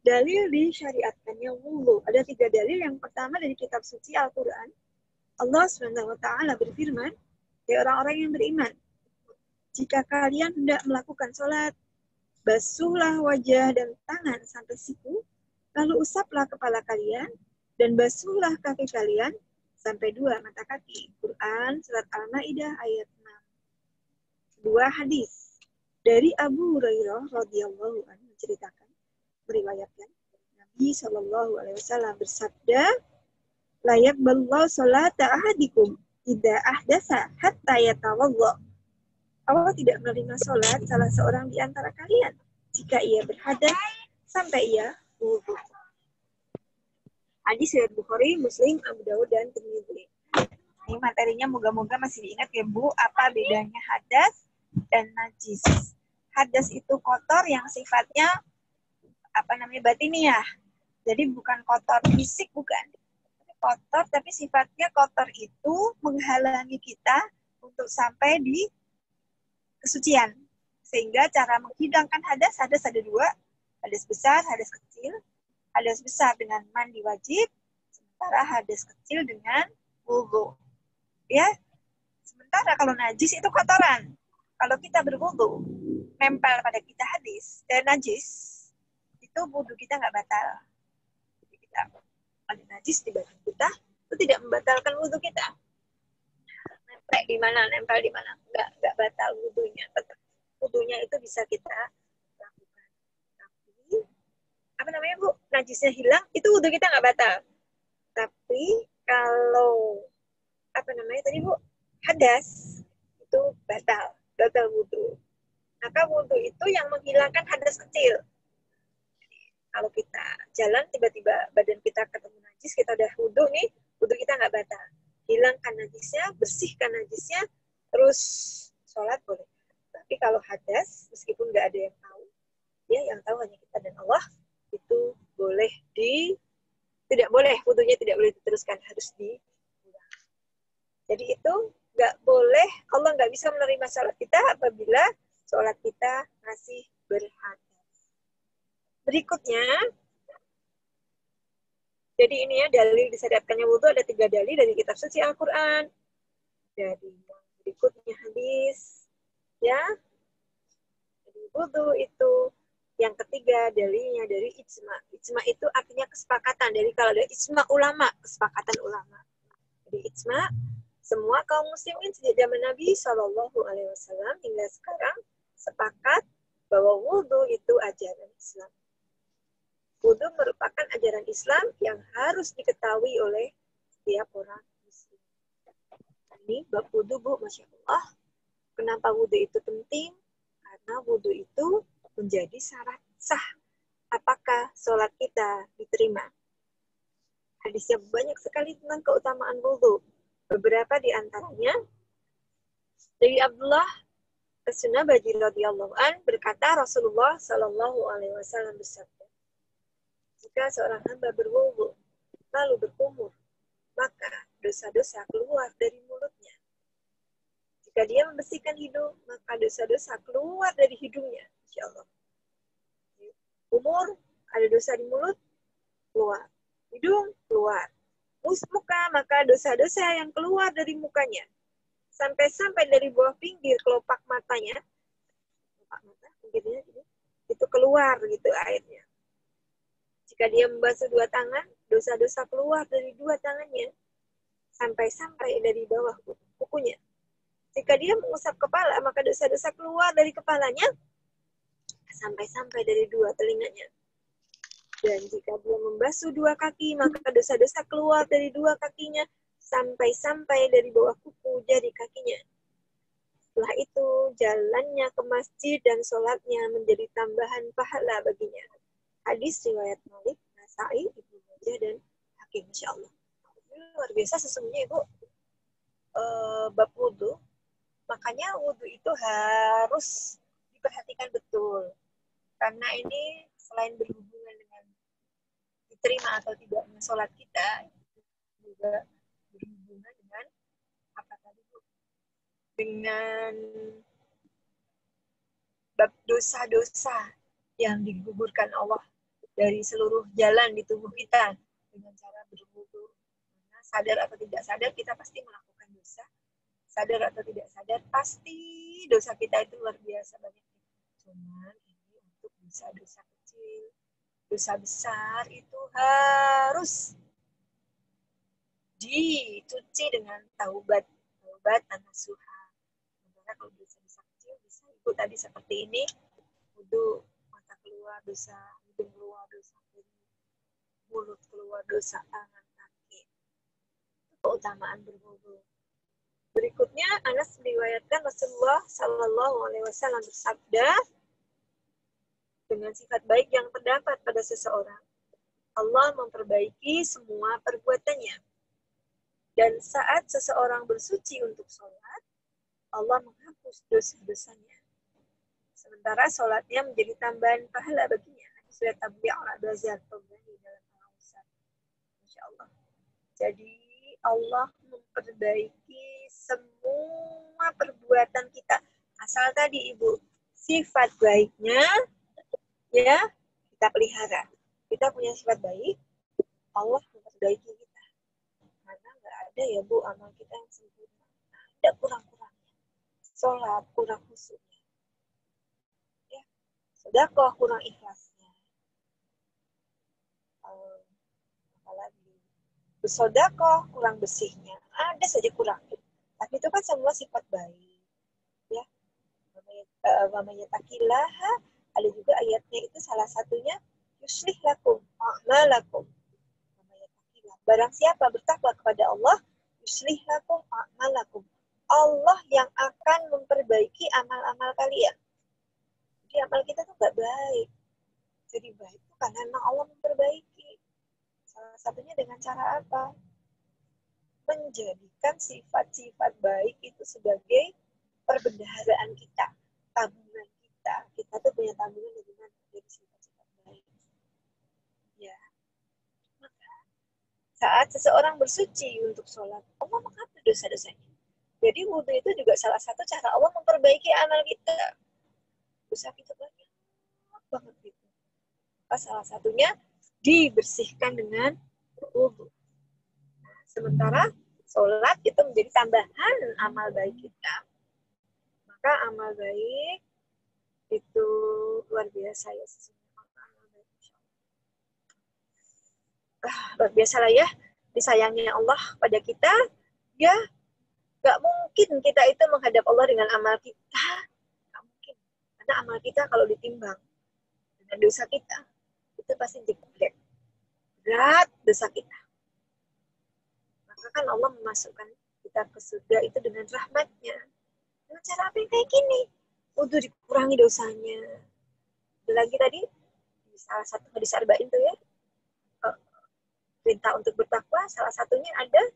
Dalil disyariatkannya wudu. Ada 3 dalil. Yang pertama dari kitab suci Al-Quran. Allah SWT berfirman, "Hai orang-orang yang beriman, jika kalian hendak melakukan sholat, basuhlah wajah dan tangan sampai siku, lalu usaplah kepala kalian, dan basuhlah kaki kalian sampai 2 mata kaki." Quran Surat Al-Ma'idah ayat 6. 2 hadis. Dari Abu Hurairah radhiyallahu anhu menceritakan, meriwayatkan, Nabi SAW bersabda, "La yaqbalullahu sholata ahadikum idza ahdasa hatta yatawadda." Allah tidak menerima sholat salah seorang di antara kalian jika ia berhadas sampai ia wudu. Hadis riwayat Bukhari, Muslim, Abu Dawud, dan Tirmidzi. Ini materinya moga-moga masih diingat ya Bu, apa bedanya hadas dan najis. Hadas itu kotor yang sifatnya batiniah. Jadi bukan kotor fisik, bukan. Kotor, tapi sifatnya kotor itu menghalangi kita untuk sampai di kesucian. Sehingga cara menghilangkan hadas ada 2. Hadas besar, hadas kecil. Hadas besar dengan mandi wajib, sementara hadas kecil dengan wudu. Ya. Sementara kalau najis itu kotoran. Kalau kita berwudu, nempel pada kita najis, itu wudu kita nggak batal. Jadi kita ada najis di badan kita, itu tidak membatalkan wudu kita. Nempel di mana, nggak batal wudunya. Tetap wudunya itu bisa kita lakukan. Tapi Bu, najisnya hilang, itu wudu kita nggak batal. Tapi kalau tadi Bu, hadas itu batal wudu. Maka wudu itu yang menghilangkan hadas kecil. Kalau kita jalan tiba-tiba badan kita ketemu najis, kita udah wudu nih, wudu kita nggak batal. Hilangkan najisnya, bersihkan najisnya, terus sholat boleh. Tapi kalau hadas, meskipun nggak ada yang tahu, ya yang tahu hanya kita dan Allah, itu tidak boleh, wudunya tidak boleh diteruskan, harus diulang. Jadi itu nggak boleh, Allah nggak bisa menerima sholat kita apabila sholat kita masih berhadas. Berikutnya, jadi ini ya dalil disyariatkannya wudu, ada 3 dalil dari kitab suci Al-Quran. Dari yang berikutnya hadis, ya. Jadi wudu itu yang ketiga dalilnya dari ijma. Ijma itu artinya kesepakatan. Dari kalau ada ijma ulama, kesepakatan ulama. Jadi ijma semua kaum muslimin sejak zaman Nabi SAW hingga sekarang sepakat bahwa wudu itu ajaran Islam. Wudu merupakan ajaran Islam yang harus diketahui oleh setiap orang muslim. Ini bab wudu, Bu, Masya Allah. Kenapa wudu itu penting? Karena wudu itu menjadi syarat sah apakah sholat kita diterima. Hadisnya banyak sekali tentang keutamaan wudu. Beberapa di antaranya dari Abdullah As-Sunabaji radhiyallahu an berkata, Rasulullah sallallahu alaihi wasallam bersabda, "Jika seorang hamba berwudu lalu berkumur, maka dosa-dosa keluar dari mulutnya. Jika dia membersihkan hidung, maka dosa-dosa keluar dari hidungnya." Insyaallah. Kumur, ada dosa di mulut, keluar. Hidung, keluar. Muka, maka dosa-dosa yang keluar dari mukanya. Sampai-sampai dari bawah pinggir kelopak matanya, itu keluar gitu airnya. Jika dia membasuh 2 tangan, dosa-dosa keluar dari 2 tangannya, sampai-sampai dari bawah kukunya. Jika dia mengusap kepala, maka dosa-dosa keluar dari kepalanya, sampai-sampai dari 2 telinganya. Dan jika dia membasuh 2 kaki, maka dosa-dosa keluar dari 2 kakinya, sampai-sampai dari bawah kuku jari kakinya. Setelah itu, jalannya ke masjid dan sholatnya menjadi tambahan pahala baginya. Hadis riwayat Malik, Nasai, Ibnu Majah, dan Hakim. Insya Allah. Luar biasa sesungguhnya Ibu, bab wudu Makanya wudhu itu harus diperhatikan betul. Karena ini selain berhubungan dengan diterima atau tidaknya sholat kita, juga berhubungan dengan apa tadi Bu? Dengan bab dosa-dosa yang digugurkan Allah dari seluruh jalan di tubuh kita dengan cara berwudu. Karena sadar atau tidak sadar kita pasti melakukan dosa. Sadar atau tidak sadar pasti dosa kita itu luar biasa banyak. Cuman ini untuk dosa-dosa kecil. Dosa besar itu harus dicuci dengan taubat nasuha. Sementara kalau dosa-dosa kecil bisa ibu tadi seperti ini, wudu, mata keluar dosa, hidung keluar dosa, mulut keluar dosa, tangan kaki. Itu keutamaan berwudu. Berikutnya Anas meriwayatkan Rasulullah Shallallahu Alaihi Wasallam bersabda, dengan sifat baik yang terdapat pada seseorang, Allah memperbaiki semua perbuatannya. Dan saat seseorang bersuci untuk sholat, Allah menghapus dosa-dosanya. Sementara sholatnya menjadi tambahan pahala baginya. Surat Tabi' al-Bazar dalam Al-Awsat. Masya Allah. Jadi Allah memperbaiki semua perbuatan kita. Asal tadi Ibu, sifat baiknya ya kita pelihara. Kita punya sifat baik, Allah memperbaiki kita. Karena nggak ada ya Bu amal kita yang sempurna. Ada kurang-kurangnya. Sholat kurang khusyuknya. Ya, sedekah kurang ikhlasnya. Apalagi bersedekah kurang bersihnya. Ada saja kurang. Tapi itu kan semua sifat baik. Ya. Wa may yattaqillaha, ada juga ayatnya itu salah satunya yuslih lakum a'malakum. Barang siapa bertakwa kepada Allah, yuslih lakum a'malakum. Allah yang akan memperbaiki amal-amal kalian. Jadi amal kita tuh gak baik. Jadi baik itu karena memang Allah memperbaiki. Salah satunya dengan cara apa? Menjadikan sifat-sifat baik itu sebagai perbendaharaan kita, tabungan kita. Kita tuh punya tabungan dengan dari sifat-sifat baik. Ya. Maka saat seseorang bersuci untuk sholat, Allah menghapus dosa-dosanya. Jadi wudhu itu juga salah satu cara Allah memperbaiki amal kita. Dosa kita banyak banget gitu. Maka salah satunya dibersihkan dengan wudhu. Sementara sholat itu menjadi tambahan amal baik kita. Maka amal baik itu luar biasa ya sesungguhnya. Amal baik, luar biasa lah ya. Disayangnya Allah pada kita, ya gak mungkin kita itu menghadap Allah dengan amal kita. Gak mungkin. Karena amal kita kalau ditimbang dengan dosa kita, itu pasti jeblek. Berat dosa kita. Maka kan Allah memasukkan kita ke surga itu dengan rahmatnya. Dengan cara apa yang kayak gini? Untuk dikurangi dosanya. Lagi tadi, salah satu hadis arba'in itu ya, perintah untuk bertakwa, salah satunya ada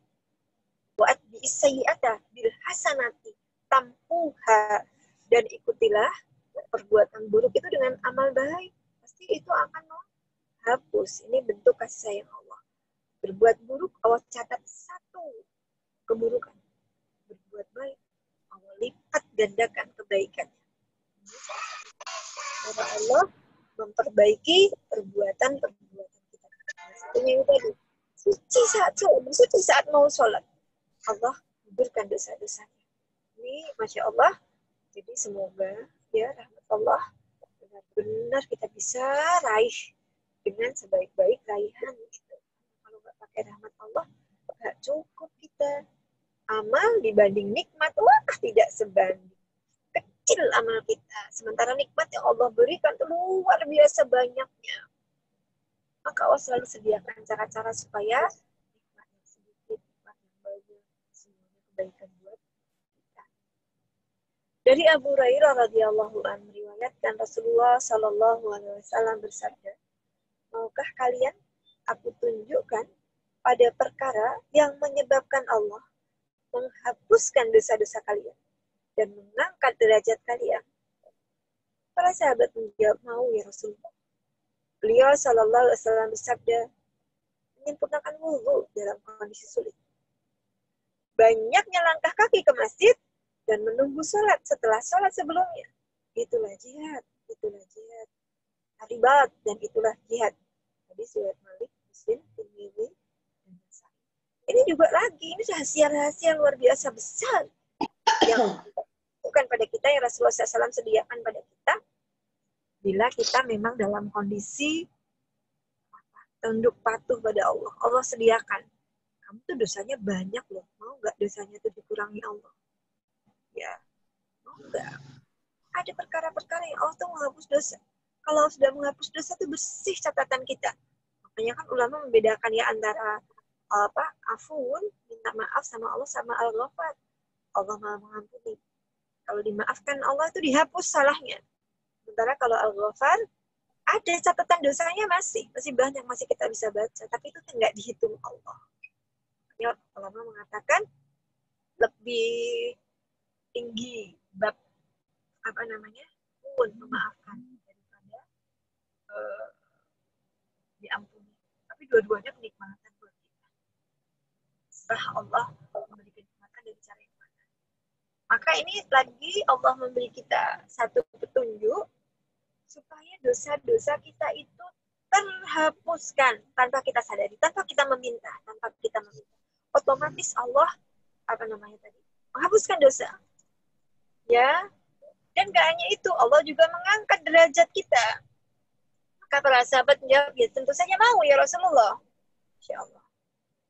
wa'at bi'isayyi'ata bil hasanati tampuha, dan ikutilah perbuatan buruk itu dengan amal baik. Pasti itu akan menghapus. Ini bentuk kasih sayang Allah. Berbuat buruk, Allah catat satu keburukan. Berbuat baik, Allah lipat gandakan kebaikannya. Karena Allah memperbaiki perbuatan-perbuatan kita. Satunya itu tadi, bersuci saat mau sholat. Allah gugurkan dosa-dosanya. Ini Masya Allah. Jadi semoga ya rahmat Allah benar-benar kita bisa raih dengan sebaik-baik raihan gitu. Kalau nggak pakai rahmat Allah, nggak cukup kita. Amal dibanding nikmat, wah tidak sebanding. Kecil amal kita. Sementara nikmat yang Allah berikan itu luar biasa banyaknya. Maka Allah selalu sediakan cara-cara supaya nikmat yang sedikit, nikmat yang banyak, semuanya kebaikan buat kita. Dari Abu Hurairah radhiyallahu anhu meriwayatkan Rasulullah Shallallahu Alaihi Wasallam bersabda, maukah kalian aku tunjukkan pada perkara yang menyebabkan Allah menghapuskan dosa-dosa kalian dan mengangkat derajat kalian. Para sahabat menjawab, mau ya Rasulullah. Beliau Shallallahu Alaihi Wasallam bersabda, menyempurnakan wudhu dalam kondisi sulit. Banyaknya langkah kaki ke masjid dan menunggu sholat setelah sholat sebelumnya. Itulah jihad, itulah jihad. Ribat, dan itulah jihad. Tadi surat Malik, Muslim, Tirmidzi, dan Nasai. Ini juga lagi, ini rahasia-rahasia luar biasa besar yang bukan pada kita, yang Rasulullah SAW sediakan pada kita bila kita memang dalam kondisi tunduk patuh pada Allah. Allah sediakan. Kamu tuh dosanya banyak loh. Mau nggak dosanya tuh dikurangi Allah? Ya, mau nggak? Ada perkara-perkara yang Allah tuh menghapus dosa. Kalau sudah menghapus dosa itu bersih catatan kita. Makanya kan ulama membedakan ya antara afun, minta maaf sama Allah, sama al-ghafar. Allah Maha mengampuni. Kalau dimaafkan Allah itu dihapus salahnya. Sementara kalau al-ghafar, ada catatan dosanya masih banyak, masih kita bisa baca, tapi itu nggak dihitung Allah. Ya, ulama mengatakan lebih tinggi bab memaafkan daripada diampuni. Tapi dua-duanya kenikmatan buat kita. Setelah Allah memberi kenikmatan dari cara yang mana. Maka ini lagi Allah memberi kita satu petunjuk supaya dosa-dosa kita itu terhapuskan tanpa kita sadari, tanpa kita meminta. Otomatis Allah menghapuskan dosa. Ya. Dan gak hanya itu, Allah juga mengangkat derajat kita. Maka para sahabat menjawab, ya tentu saja mau ya Rasulullah. Insya Allah.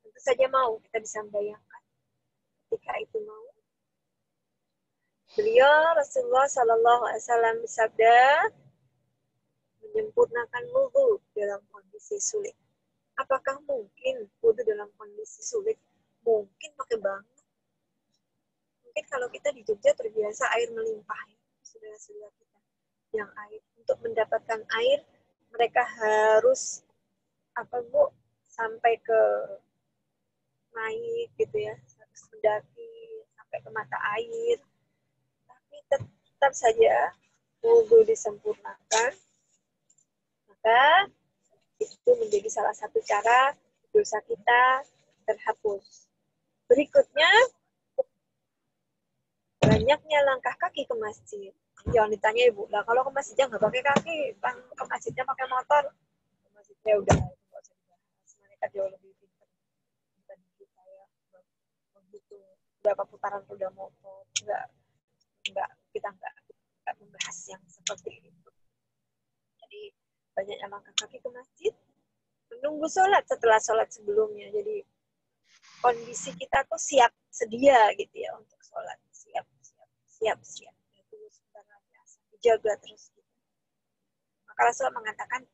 Tentu saja mau, kita bisa membayangkan. Ketika itu mau. Beliau Rasulullah SAW bersabda, menyempurnakan wudhu dalam kondisi sulit. Apakah mungkin wudhu dalam kondisi sulit? Mungkin pakai banget. Mungkin kalau kita di Jogja terbiasa air melimpah. Saudara-saudara kita yang air, untuk mendapatkan air mereka harus sampai ke naik gitu ya, harus mendaki sampai ke mata air, tapi tetap saja wudhu disempurnakan, maka itu menjadi salah satu cara dosa kita terhapus. Berikutnya, banyaknya langkah kaki ke masjid. Jangan ditanya ibu, lah kalau ke masjidnya nggak pakai kaki, ke masjidnya pakai motor, ke masjidnya udah nggak usah dibahas. Mereka jauh lebih pintar dibanding kita ya. Begitu berapa putaran udah motor, kita nggak membahas yang seperti itu. Jadi banyaknya langkah kaki ke masjid, menunggu sholat setelah sholat sebelumnya. Jadi kondisi kita tuh siap sedia gitu ya untuk sholat. Siap. Itu sebenarnya biasa. Dijaga terus. Gitu. Maka Rasulullah mengatakan,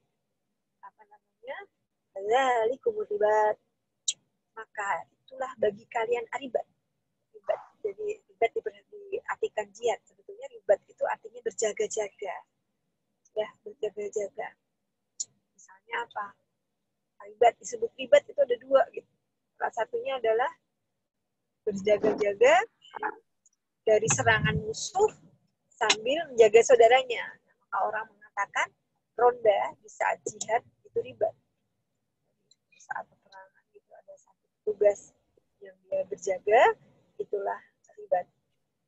dzalikumur ribat. Maka itulah bagi kalian ribat. Jadi ribat diartikan jihad. Sebetulnya ribat itu artinya berjaga-jaga. Ya, berjaga-jaga. Misalnya apa? Ribat, disebut ribat itu ada dua gitu. Salah satunya adalah berjaga-jaga dari serangan musuh sambil menjaga saudaranya. Maka orang mengatakan ronda di saat jihad itu ribat. Di saat peperangan itu ada satu tugas yang dia berjaga, itulah ribat.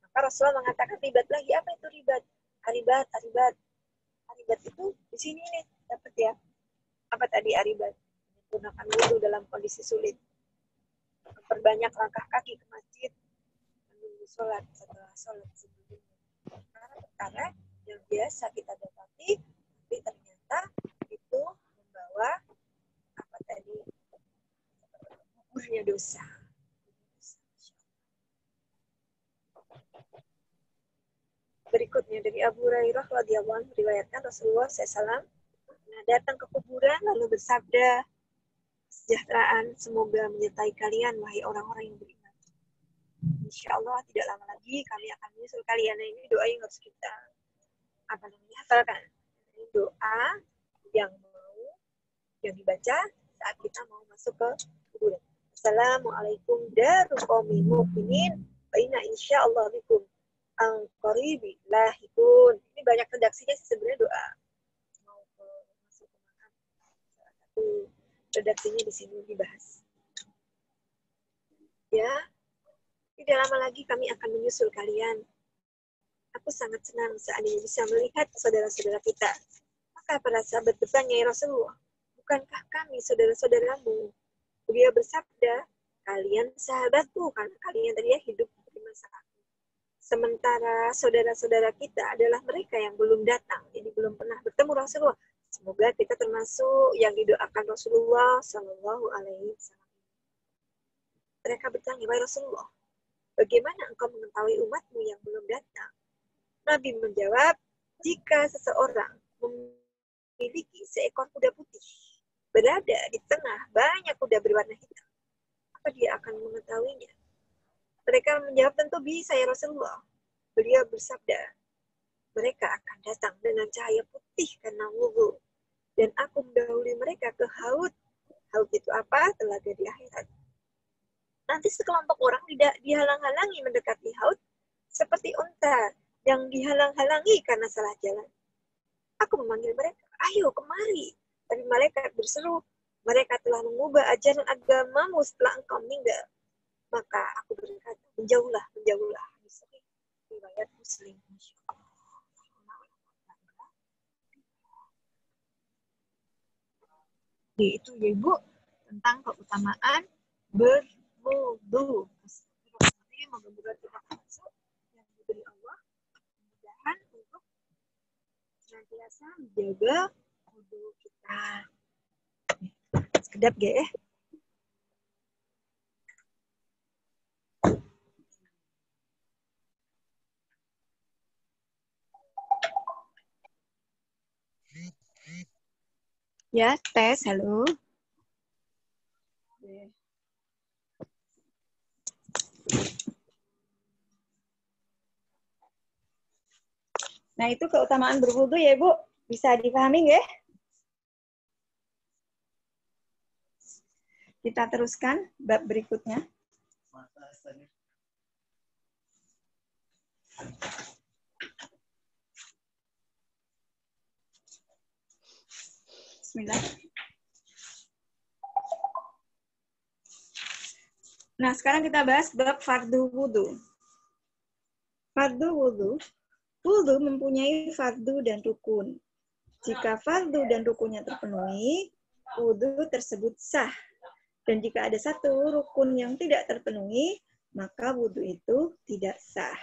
Maka Rasulullah mengatakan ribat lagi. Apa itu ribat? Aribat. Aribat itu di sini nih dapat ya. Apa tadi aribat? Menggunakan wudhu dalam kondisi sulit. Memperbanyak langkah kaki ke masjid. Sholat setelah sholat sebelumnya. Perkara yang biasa kita dapati, tapi ternyata itu membawa gugurnya dosa. Berikutnya dari Abu Hurairah radhiyallahu anhu meriwayatkan Rasulullah SAW datang ke kuburan lalu bersabda, kesejahteraan semoga menyertai kalian wahai orang-orang yang beriman. Insya Allah tidak lama lagi kami akan menyusul kalian. Nah, ini doa yang harus kita hafalkan. Ini doa yang dibaca saat kita mau masuk ke kuburan. Assalamualaikum darul qaumin mu'minin wa inna insyaallah bikum al-qaribi lahikun. Ini banyak redaksinya sih sebenarnya doa. Mau masuk ke mana? Salah satu redaksinya di sini dibahas. Ya, tidak lama lagi kami akan menyusul kalian. Aku sangat senang seandainya bisa melihat saudara-saudara kita. Maka para sahabat bertanya, ya Rasulullah, bukankah kami saudara-saudaramu? Beliau bersabda, kalian sahabatku karena kalian tadi hidup di masa aku. Sementara saudara-saudara kita adalah mereka yang belum datang, jadi belum pernah bertemu Rasulullah. Semoga kita termasuk yang didoakan Rasulullah Shallallahu Alaihi Wasallam. Mereka bertanya, wahai Rasulullah, bagaimana engkau mengetahui umatmu yang belum datang? Nabi menjawab, jika seseorang memiliki seekor kuda putih, berada di tengah banyak kuda berwarna hitam, apa dia akan mengetahuinya? Mereka menjawab, tentu bisa ya Rasulullah. Beliau bersabda, mereka akan datang dengan cahaya putih karena wudhu. Dan aku mendahului mereka ke haud. Haud itu apa? Telaga di akhirat. Nanti sekelompok orang tidak dihalang-halangi mendekati haud seperti unta yang dihalang-halangi karena salah jalan. Aku memanggil mereka, ayo kemari. Tapi malaikat berseru, mereka telah mengubah ajaran agamamu setelah engkau meninggal. Maka aku berkata, menjauhlah, menjauhlah. Riwayat Muslim. Itu ya Ibu, tentang keutamaan berwudu. Moga-moga kita masuk yang diberi Allah, mudah-mudahan untuk senantiasa menjaga wudu kita. Sekedap ya. Ya, tes, halo. Nah, itu keutamaan berwudu ya, Bu. Bisa dipahami nggak? Kita teruskan bab berikutnya. Bismillah. Nah, sekarang kita bahas bab fardu wudu. Fardu wudu, wudu mempunyai fardu dan rukun. Jika fardu dan rukunnya terpenuhi, wudu tersebut sah. Dan jika ada satu rukun yang tidak terpenuhi, maka wudu itu tidak sah.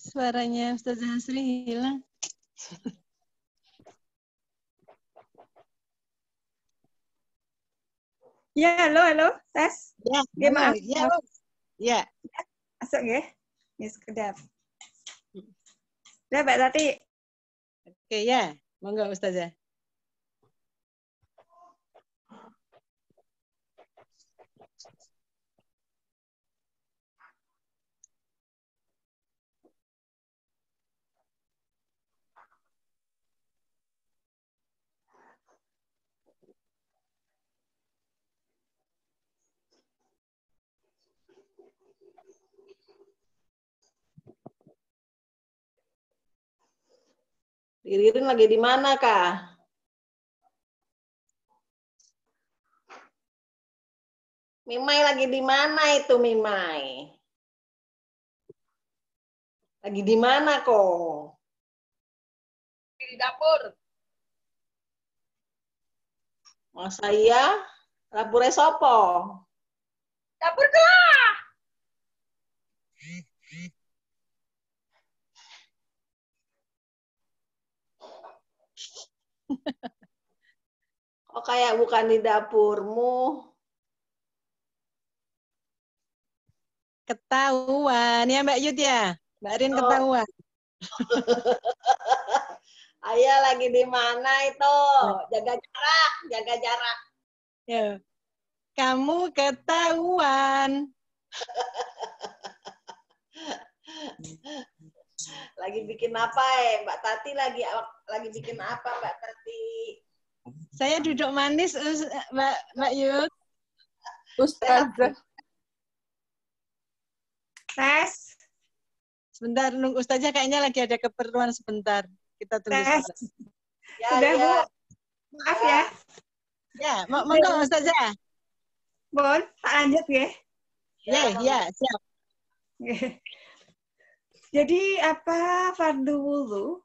Suaranya Ustazah Hasri hilang. Ya, halo, tes. Ya, Maaf. ya, ya. Masuk ya? Ya, sekedap. Udah, Mbak Tati. Oke, ya. Monggo Ustazah. Ririn lagi di mana, Kak? Mimai lagi di mana itu, Mimai? Lagi di mana kok? Di dapur. Masa iya? Dapure sopo? Dapur kelah. Kok kayak bukan di dapurmu? Ketahuan ya Mbak Yud ya. Mbak Rin Oh. ketahuan. Ayah lagi di mana itu? Jaga jarak, jaga jarak. Ya. Kamu ketahuan. Lagi bikin apa Mbak Tati lagi bikin apa Mbak Tati? Saya duduk manis Mbak Yud. Ustazah. Tes. Sebentar, nunggu Ustazah kayaknya lagi ada keperluan sebentar. Kita tunggu Tes. sebentar. Ya, Sudah, ya. Bu. Maaf ya. Ya, monggo Ustazah. Bon, tak lanjut ya. Ya, siap. Jadi apa fardu wudhu?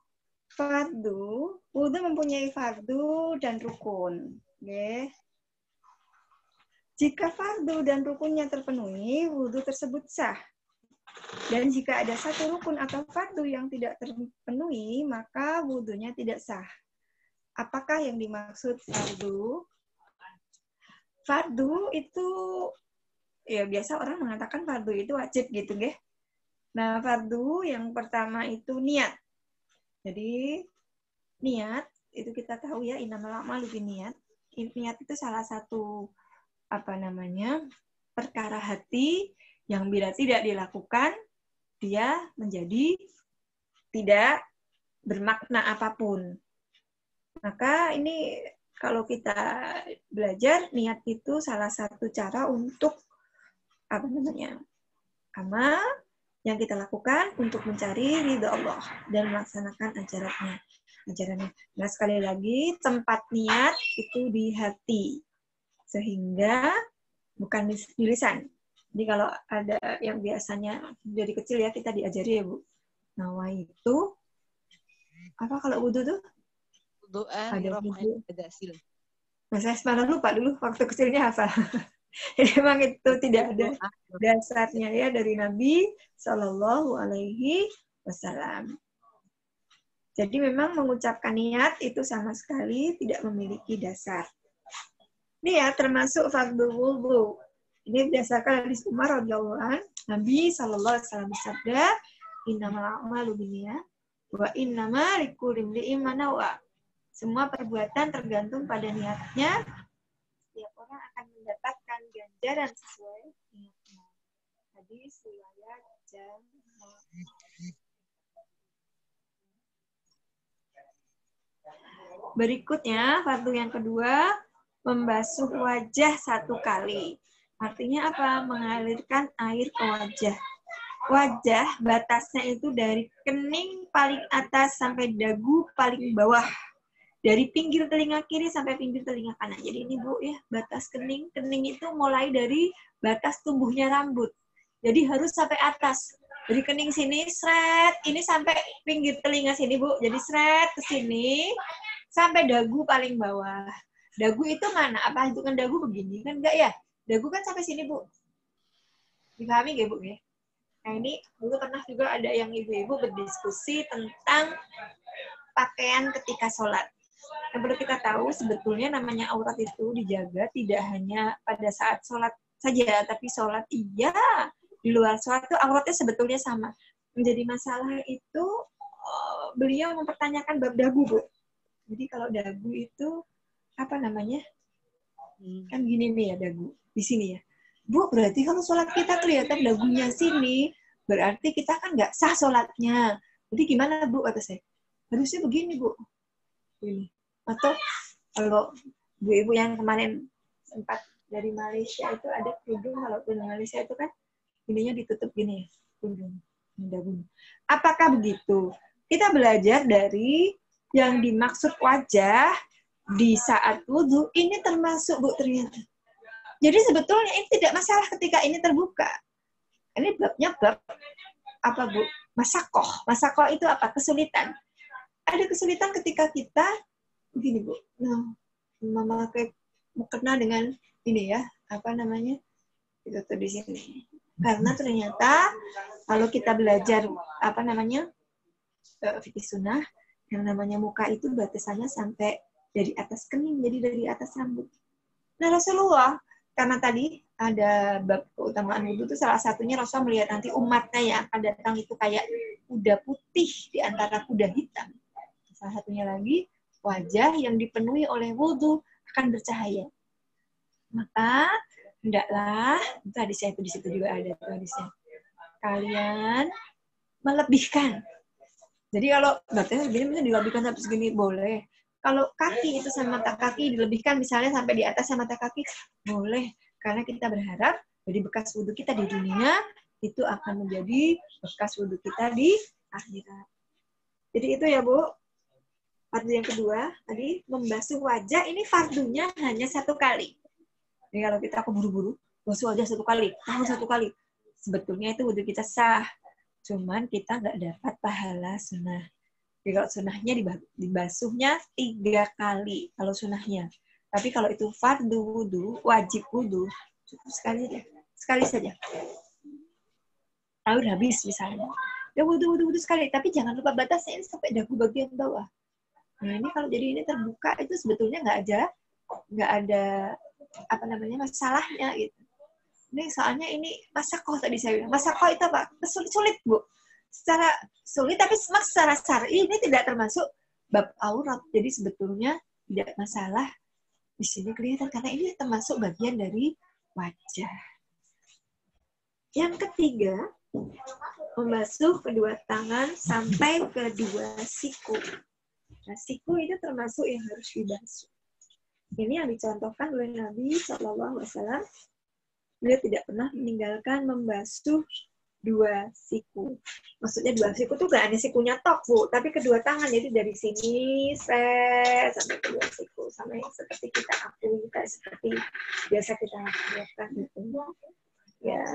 Fardu mempunyai fardu dan rukun. Okay. Jika fardu dan rukunnya terpenuhi, wudhu tersebut sah. Dan jika ada satu rukun atau fardu yang tidak terpenuhi, maka wudhunya tidak sah. Apakah yang dimaksud fardu? Fardu itu, ya biasa orang mengatakan fardu itu wajib gitu, nggih. Nah, fardu yang pertama itu niat. Jadi, niat, itu kita tahu ya, innamal a'malu binniyat. Niat itu salah satu perkara hati yang bila tidak dilakukan dia menjadi tidak bermakna apapun. Maka ini kalau kita belajar, niat itu salah satu cara untuk amal yang kita lakukan untuk mencari ridho Allah dan melaksanakan ajarannya. Nah, sekali lagi tempat niat itu di hati. Sehingga bukan di lisan. Jadi kalau ada yang biasanya dari kecil ya kita diajari ya Bu. Nawa itu apa kalau wudhu tuh? Doa Ada wudhu. Nah, saya malah lupa dulu waktu kecilnya hafal. Jadi memang itu tidak ada dasarnya ya dari Nabi Shallallahu Alaihi Wasallam. Jadi memang mengucapkan niat itu sama sekali tidak memiliki dasar. Ini ya termasuk fardu wudhu. Ini berdasarkan hadis Umar radhiyallahu anhu, Nabi sallallahu alaihi wasallam bersabda, "Innamal a'malu binniyat wa innama likulli imri'in ma nawa." Semua perbuatan tergantung pada niatnya. Setiap orang akan mendapatkan ganjaran sesuai niatnya. Hadis riwayat Jami'. Berikutnya, fardu yang kedua, membasuh wajah 1 kali. Artinya apa? Mengalirkan air ke wajah. Wajah batasnya itu dari kening paling atas sampai dagu paling bawah. Dari pinggir telinga kiri sampai pinggir telinga kanan. Jadi ini Bu ya, batas kening. Kening itu mulai dari batas tumbuhnya rambut. Jadi harus sampai atas. Dari kening sini, sret, ini sampai pinggir telinga sini Bu. Jadi sret ke sini sampai dagu paling bawah. Dagu itu mana? Apa itu kan dagu begini? Kan enggak ya? Dagu kan sampai sini, Bu. Dipahami nggak, Bu? Ya? Nah, ini dulu pernah juga ada yang ibu-ibu berdiskusi tentang pakaian ketika sholat. Yang perlu kita tahu, sebetulnya namanya aurat itu dijaga tidak hanya pada saat sholat saja, tapi sholat iya. Di luar sholat itu auratnya sebetulnya sama. Menjadi masalah itu, beliau mempertanyakan bab dagu, Bu. Jadi kalau dagu itu apa namanya? Kan gini nih ya dagu di sini ya. Bu, berarti kalau sholat kita kelihatan dagunya sini, berarti kita kan nggak sah sholatnya. Jadi gimana Bu kata saya? Harusnya begini Bu. Ini. Atau kalau ibu-ibu yang kemarin sempat dari Malaysia itu ada kerudung, kalau di Malaysia itu kan ininya ditutup gini ya, kerudung dagunya. Apakah begitu? Kita belajar dari yang dimaksud wajah di saat wudhu, ini termasuk Bu ternyata. Jadi sebetulnya ini tidak masalah ketika ini terbuka. Ini babnya bab apa Bu? Masakoh. Masakoh itu apa? Kesulitan. Ada kesulitan ketika kita begini Bu. Nah, memakai mukena dengan ini ya, apa namanya? Itu tuh di sini. Karena ternyata kalau kita belajar apa namanya? Fikih sunnah, yang namanya muka itu batasannya sampai dari atas kening, jadi dari atas rambut. Nah Rasulullah, karena tadi ada bab keutamaan wudhu itu salah satunya Rasulullah melihat nanti umatnya yang akan datang itu kayak kuda putih di antara kuda hitam. Salah satunya lagi wajah yang dipenuhi oleh wudhu akan bercahaya. Maka hendaklah, itu hadisnya itu di situ juga ada tuh hadisnya. Kalian melebihkan. Jadi kalau batasnya segini bisa dilebihkan sampai segini boleh. Kalau kaki itu sama mata kaki dilebihkan misalnya sampai di atas sama mata kaki boleh. Karena kita berharap jadi bekas wudhu kita di dunia itu akan menjadi bekas wudhu kita di akhirat. Jadi itu ya Bu. Fardu yang kedua tadi membasuh wajah ini fardunya hanya 1 kali. Jadi kalau kita keburu-buru basuh wajah 1 kali, tahu 1 kali. Sebetulnya itu wudhu kita sah. Cuman kita nggak dapat pahala sunnah. Jadi kalau sunnahnya dibasuhnya 3 kali kalau sunnahnya. Tapi kalau itu fardu wudhu, wajib wudhu, cukup sekali saja. Sekali saja. Lalu habis misalnya. Ya wudhu sekali. Tapi jangan lupa batasnya ini sampai dagu bagian bawah. Nah ini kalau jadi ini terbuka itu sebetulnya nggak ada masalahnya gitu. Ini soalnya ini masakoh tadi saya bilang. Masakoh itu apa? Sulit Bu. Secara sulit, tapi secara syar'i ini tidak termasuk bab aurat. Jadi sebetulnya tidak masalah di sini kelihatan karena ini termasuk bagian dari wajah. Yang ketiga, membasuh kedua tangan sampai kedua siku. Nah, siku itu termasuk yang harus dibasuh. Ini yang dicontohkan oleh Nabi SAW. Beliau tidak pernah meninggalkan membasuh 2 siku. Maksudnya 2 siku itu gak hanya sikunya tok, Bu, tapi kedua tangan. Jadi dari sini sampai kedua siku. Sama yang seperti kita seperti biasa kita lakukan gitu. Ya.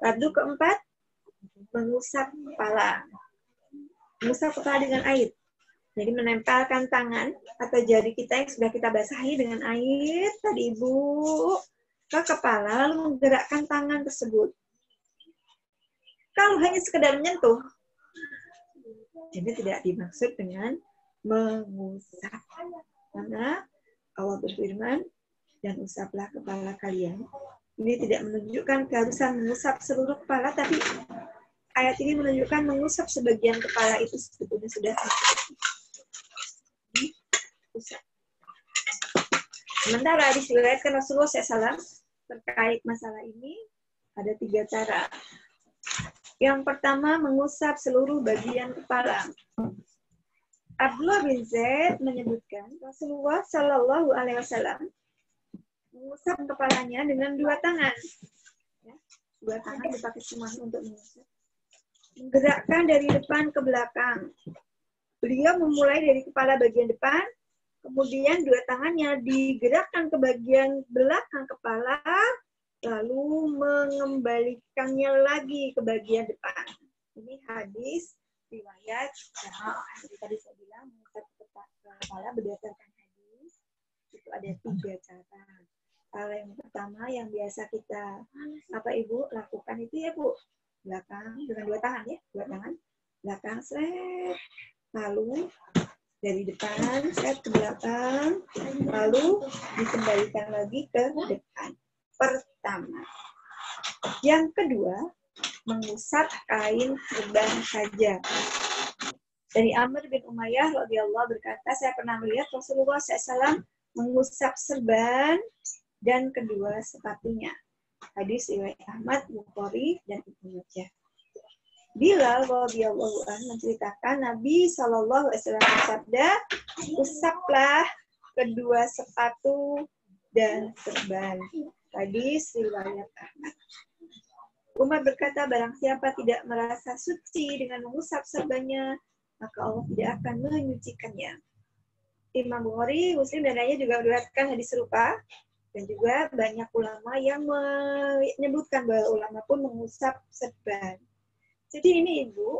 Fardu keempat, mengusap kepala. Mengusap kepala dengan air. Jadi menempelkan tangan atau jari kita yang sudah kita basahi dengan air tadi Ibu ke kepala, lalu menggerakkan tangan tersebut. Kalau hanya sekedar menyentuh, ini tidak dimaksud dengan mengusap. Karena Allah berfirman, dan usaplah kepala kalian. Ini tidak menunjukkan keharusan mengusap seluruh kepala, tapi ayat ini menunjukkan mengusap sebagian kepala itu sebetulnya sudah usap. Sementara diriwayatkan Rasulullah SAW terkait masalah ini ada 3 cara. Yang pertama mengusap seluruh bagian kepala. Abdullah bin Zaid menyebutkan Rasulullah Shallallahu Alaihi Wasallam mengusap kepalanya dengan 2 tangan. Ya, 2 tangan dipakai cuma untuk mengusap. Menggerakkan dari depan ke belakang. Beliau memulai dari kepala bagian depan, kemudian 2 tangannya digerakkan ke bagian belakang kepala, lalu mengembalikannya lagi ke bagian depan. Ini hadis riwayat jamaah. Tadi saya bilang mengusap kepala berdasarkan hadis itu ada 3 cara. Cara yang pertama yang biasa kita Ibu lakukan itu ya Bu, belakang dengan 2 tangan ya, 2 tangan belakang seret, lalu dari depan seret ke belakang, lalu dikembalikan lagi ke depan. Pertama. Yang kedua, mengusap kain serban saja. Dari Amr bin Umayyah radhiyallahu berkata, saya pernah melihat Rasulullah SAW mengusap serban dan kedua sepatunya. Hadis riwayat Ahmad, Bukhari, dan Ibnu Majah. Bilal radhiyallahu anhu menceritakan Nabi SAW bersabda, usaplah kedua sepatu dan serban. Hadis riwayat Ahmad. Umar berkata, barang siapa tidak merasa suci dengan mengusap serbannya, maka Allah tidak akan menyucikannya. Imam Bukhari, Muslim, dan lainnya juga meriwayatkan hadis serupa. Dan juga banyak ulama yang menyebutkan bahwa ulama pun mengusap serban. Jadi ini Ibu,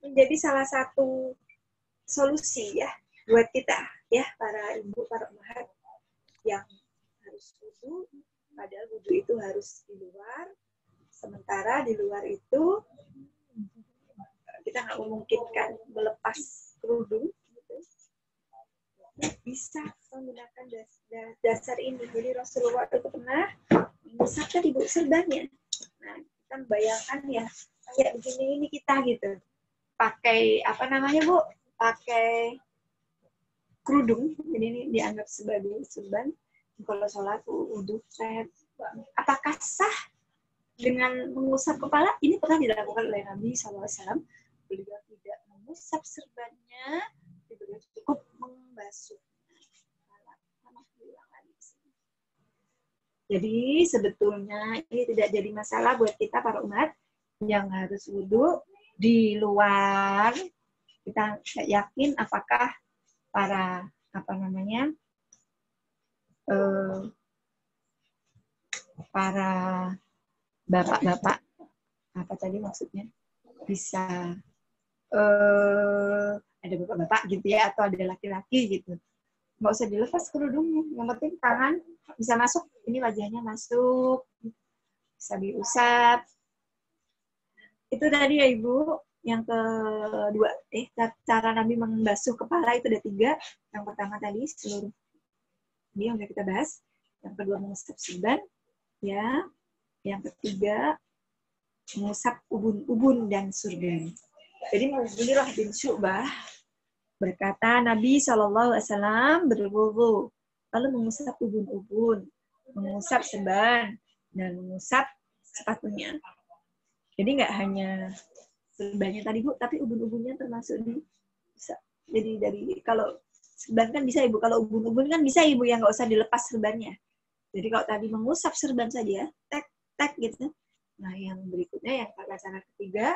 menjadi salah satu solusi ya buat kita, ya para ibu, para ummahat yang harus wudhu. Padahal wudhu itu harus di luar, sementara di luar itu kita nggak memungkinkan melepas kerudung, gitu. bisa menggunakan dasar ini. Jadi Rasulullah itu pernah mengusap tadi Bu serbannya. Nah, kita membayangkan ya kayak begini ini kita gitu. Pakai apa namanya Bu? Pakai kerudung. Jadi ini dianggap sebagai serban. Kalau sholat wudhu, apakah sah dengan mengusap kepala? Ini pernah dilakukan oleh Nabi SAW. Beliau tidak mengusap serbannya, beliau cukup membasuh. Jadi sebetulnya ini tidak jadi masalah buat kita para umat yang harus wudhu di luar. Kita yakin apakah para para bapak-bapak apa tadi maksudnya bisa ada bapak-bapak gitu ya atau ada laki-laki gitu, nggak usah dilepas kerudungnya, yang penting tangan bisa masuk, ini wajahnya masuk, bisa diusap. Itu tadi ya Ibu. Yang kedua, cara Nabi membasuh kepala itu ada 3. Yang pertama tadi seluruh ini yang kita bahas. Yang kedua mengusap serban, ya. Yang ketiga mengusap ubun-ubun dan surban. Jadi Mughirah bin Syu'bah berkata Nabi SAW berwudu, lalu mengusap ubun-ubun, mengusap serban, dan mengusap sepatunya. Jadi nggak hanya serbannya tadi Bu, tapi ubun-ubunnya termasuk di bisa. Jadi dari kalau serban kan bisa Ibu, kalau ubun-ubun kan bisa Ibu yang nggak usah dilepas serbannya. Jadi kalau tadi mengusap serban saja, tek gitu. Nah yang berikutnya yang cara ketiga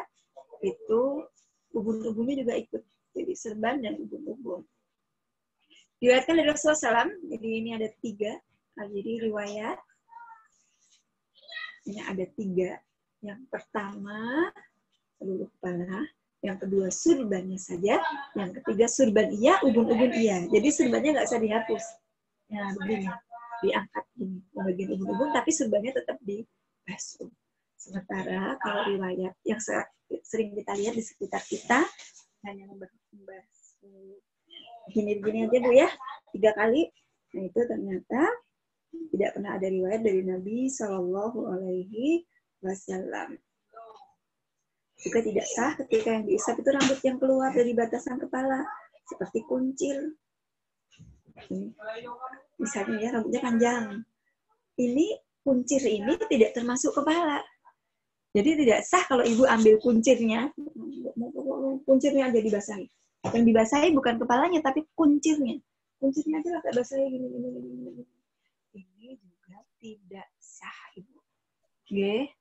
itu ubun-ubunnya juga ikut. Jadi serban dan ubun-ubun. Diriwayatkan dari Rasulullah SAW. Jadi ini ada 3. Jadi riwayat ini ada 3. Yang pertama seluruh kepala, yang kedua surbannya saja, yang ketiga surban iya, ubun-ubun iya. Jadi surbannya nggak usah dihapus. Nah begini, diangkat ini bagian ubun-ubun, tapi surbannya tetap dibasuh. Sementara kalau riwayat yang sering kita lihat di sekitar kita hanya membasuh gini-gini aja Bu ya, 3 kali. Nah itu ternyata tidak pernah ada riwayat dari Nabi SAW. Juga tidak sah ketika yang diisap itu rambut yang keluar dari batasan kepala, seperti kuncil. Misalnya ya, rambutnya panjang. Ini kuncir ini tidak termasuk kepala. Jadi tidak sah kalau Ibu ambil kuncirnya aja dibasahi. Yang dibasahi bukan kepalanya, tapi kuncirnya. Kuncirnya aja agak basahi gini. Ini juga tidak sah Ibu. Oke.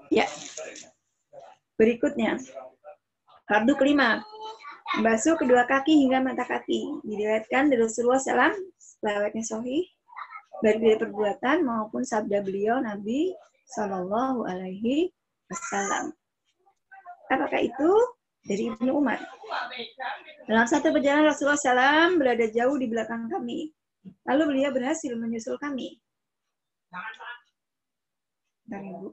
Ya. Berikutnya. Fardu kelima. Membasuh kedua kaki hingga mata kaki. Diriwayatkan dari Rasulullah SAW, riwayatnya sahih, baik dari perbuatan maupun sabda beliau Nabi Sallallahu Alaihi Wasallam. Apakah itu? Dari Ibnu Umar. Dalam satu perjalanan Rasulullah SAW berada jauh di belakang kami. Lalu beliau berhasil menyusul kami. Bentar, Ibu.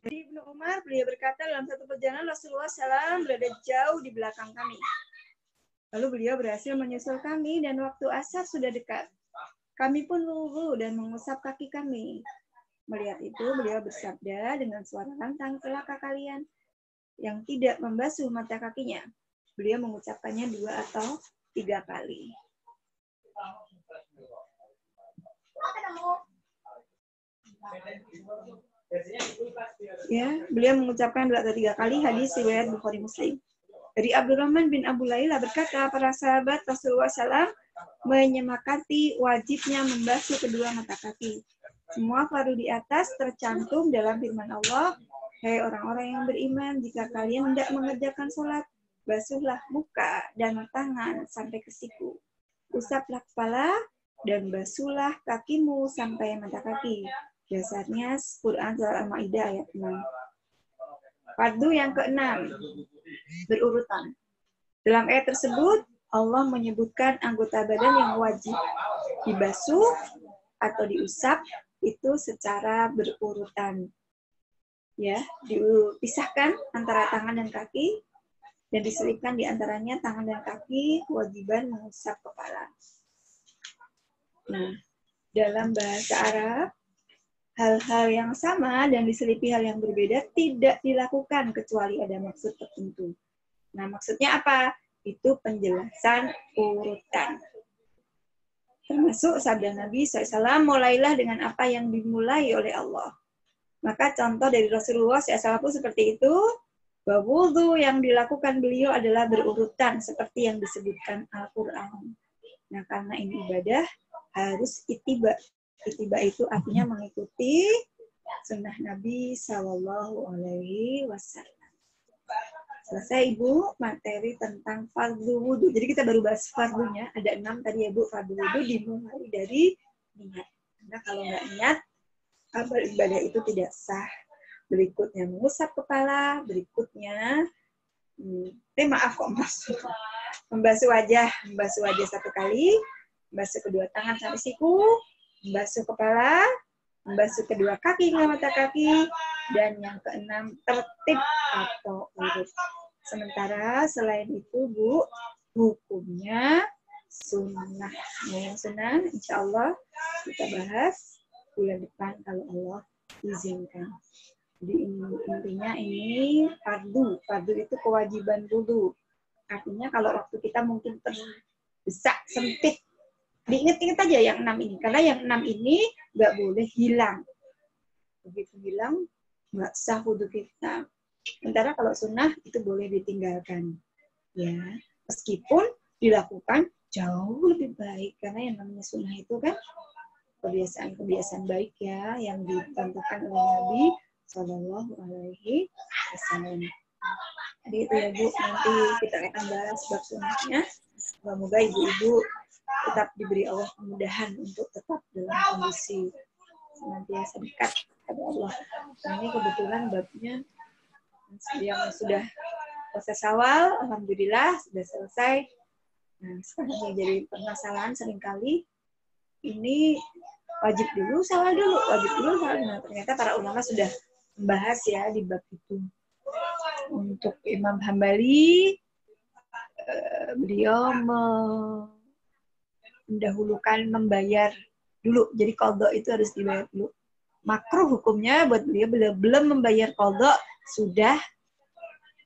Dari Ibnu Umar, beliau berkata dalam satu perjalanan Rasulullah SAW berada jauh di belakang kami. Lalu beliau berhasil menyusul kami dan waktu asar sudah dekat. Kami pun wudu dan mengusap kaki kami. Melihat itu, beliau bersabda dengan suara lantang, celaka kalian yang tidak membasuh mata kakinya. Beliau mengucapkannya 2 atau 3 kali. Ya, beliau mengucapkan 2 atau 3 kali, hadis riwayat Bukhari Muslim. Dari Abdurrahman bin Abu Layla berkata, para sahabat Rasulullah SAW menyepakati wajibnya membasuh kedua mata kaki. Semua fardu di atas tercantum dalam firman Allah, hai orang-orang yang beriman, jika kalian hendak mengerjakan sholat, basuhlah muka dan tangan sampai ke siku. Usaplah kepala dan basuhlah kakimu sampai mata kaki. Dasarnya Quran Surah Al-Maidah ayat 6. Fardu yang keenam, berurutan. Dalam ayat tersebut, Allah menyebutkan anggota badan yang wajib dibasuh atau diusap itu secara berurutan. Ya, dipisahkan antara tangan dan kaki dan diselipkan di antaranya tangan dan kaki kewajiban mengusap kepala. Nah, dalam bahasa Arab, hal-hal yang sama dan diselipi hal yang berbeda tidak dilakukan kecuali ada maksud tertentu. Nah, maksudnya apa? Itu penjelasan urutan. Termasuk sabda Nabi SAW, mulailah dengan apa yang dimulai oleh Allah. Maka contoh dari Rasulullah SAW seperti itu, bahwa wudhu yang dilakukan beliau adalah berurutan seperti yang disebutkan Al-Quran. Nah, karena ini ibadah, harus itiba. Itiba itu artinya mengikuti sunnah Nabi SAW. Selesai Ibu materi tentang fardu wudhu. Jadi kita baru bahas fardunya. Ada 6 tadi ya Bu. Fardu wudhu dimulai dari niat. Karena kalau nggak niat, ibadah itu tidak sah. Berikutnya mengusap kepala. Berikutnya, maaf kok membasuh wajah. Membasuh wajah 1 kali. Membasuh kedua tangan sampai siku. Membasuh kepala. Membasuh kedua kaki hingga mata kaki. Dan yang keenam, tertib atau urut. Sementara selain itu, Bu, hukumnya sunnah. Yang sunnah, insya Allah kita bahas bulan depan kalau Allah izinkan. Jadi intinya ini fardu. Fardu itu kewajiban wudhu. Artinya kalau waktu kita mungkin terdesak, sempit, diingat-ingat aja yang 6 ini. Karena yang 6 ini nggak boleh hilang. Begitu hilang, nggak sah wudhu kita. Sementara kalau sunnah itu boleh ditinggalkan. Ya, meskipun dilakukan jauh lebih baik. Karena yang namanya sunnah itu kan kebiasaan-kebiasaan baik ya, yang dicontohkan oleh Nabi Shallallahu Alaihi Wasallam. Jadi itu ya Bu, nanti kita akan bahas bab sunnahnya. Semoga ibu-ibu tetap diberi Allah kemudahan untuk tetap dalam kondisi senantiasa dekat kepada Allah. Nah, ini kebetulan babnya yang sudah proses awal, alhamdulillah sudah selesai. Nah, sekarang yang jadi permasalahan seringkali ini wajib dulu, sawal dulu, wajib dulu, sawal dulu. Nah, ternyata para ulama sudah membahas ya di bab itu. Untuk Imam Hambali, beliau mendahulukan membayar dulu. Jadi qadha itu harus dibayar dulu. Makruh hukumnya buat beliau belum membayar qadha sudah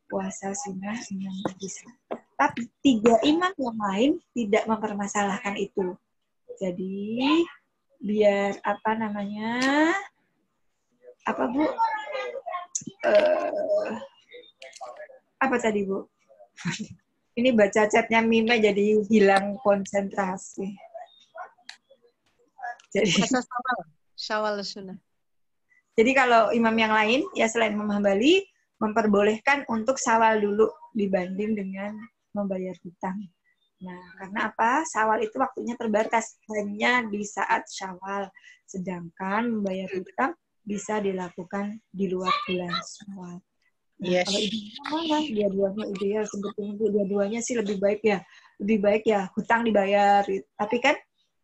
puasa sunnah yang bisa. Tapi 3 imam yang lain tidak mempermasalahkan itu. Jadi biar apa Bu? Apa tadi Bu? Ini baca chatnya Mima jadi hilang konsentrasi. Jadi Syawal sunnah. Jadi kalau imam yang lain ya selain Imam Hambali memperbolehkan untuk syawal dulu dibanding dengan membayar hutang. Nah, karena apa? Syawal itu waktunya terbatas hanya di saat syawal. Sedangkan membayar hutang bisa dilakukan di luar bulan syawal. Nah, yes. Kalau dua-duanya ideal sebetulnya dua-duanya sih lebih baik ya hutang dibayar. Tapi kan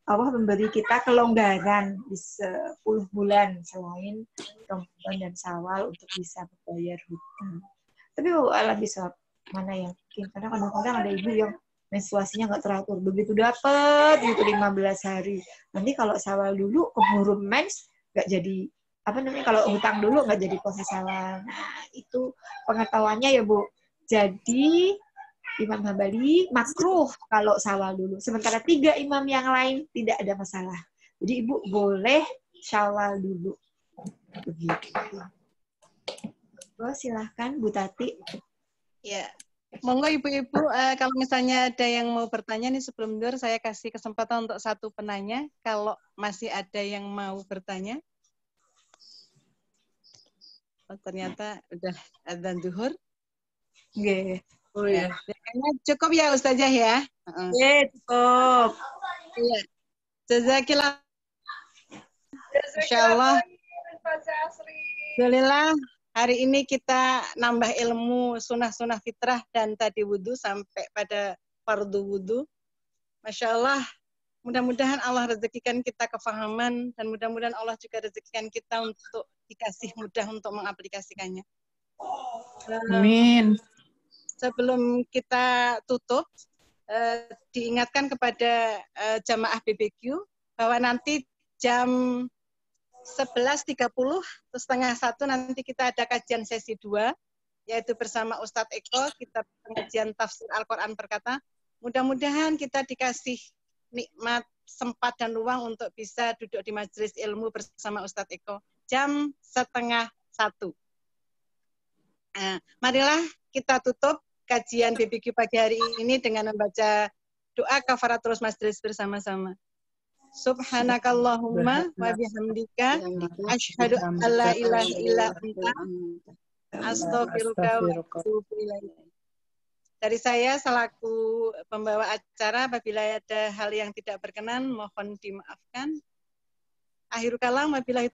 Allah memberi kita kelonggaran di 10 bulan selain Ramadan dan Syawal untuk bisa membayar hutang. Tapi Allah bisa mana yang mungkin karena kadang-kadang ada ibu yang menstruasinya nggak teratur, begitu dapat gitu 15 hari. Nanti kalau Syawal dulu keburu mens nggak jadi kalau hutang dulu nggak jadi puasa Syawal. Nah, itu pengetahuannya ya Bu. Jadi Imam Hambali makruh kalau Syawal dulu. Sementara 3 imam yang lain tidak ada masalah. Jadi Ibu boleh Syawal dulu. Begitu. Silahkan Bu Tati. Ya. Monggo Ibu-ibu, kalau misalnya ada yang mau bertanya nih sebelum tidur, saya kasih kesempatan untuk 1 penanya. Kalau masih ada yang mau bertanya. Oh, ternyata udah adzan zuhur. Nggih. Oh ya. Cukup ya Ustazah ya? Cukup. Iya. Jazakillah. Insyaallah. Alhamdulillah, hari ini kita nambah ilmu sunnah-sunnah fitrah dan tadi wudhu sampai pada fardu wudhu. Masya Allah, mudah-mudahan Allah rezekikan kita kefahaman dan mudah-mudahan Allah juga rezekikan kita untuk dikasih mudah untuk mengaplikasikannya. Amin. Sebelum kita tutup, diingatkan kepada jamaah BBQ bahwa nanti jam 11.30 atau setengah 1 nanti kita ada kajian sesi 2, yaitu bersama Ustadz Eko, kita pengajian tafsir Al-Quran berkata. Mudah-mudahan kita dikasih nikmat, sempat dan ruang untuk bisa duduk di majelis ilmu bersama Ustadz Eko. Jam 12:30. Marilah kita tutup kajian BBQ pagi hari ini dengan membaca doa kafaratul majelis bersama-sama. Subhanakallahumma wa bihamdika asyhadu an la ilaha illa anta astaghfiruka wa atubu ilaik. Dari saya selaku pembawa acara, apabila ada hal yang tidak berkenan mohon dimaafkan. Akhirul kalam, wabillahi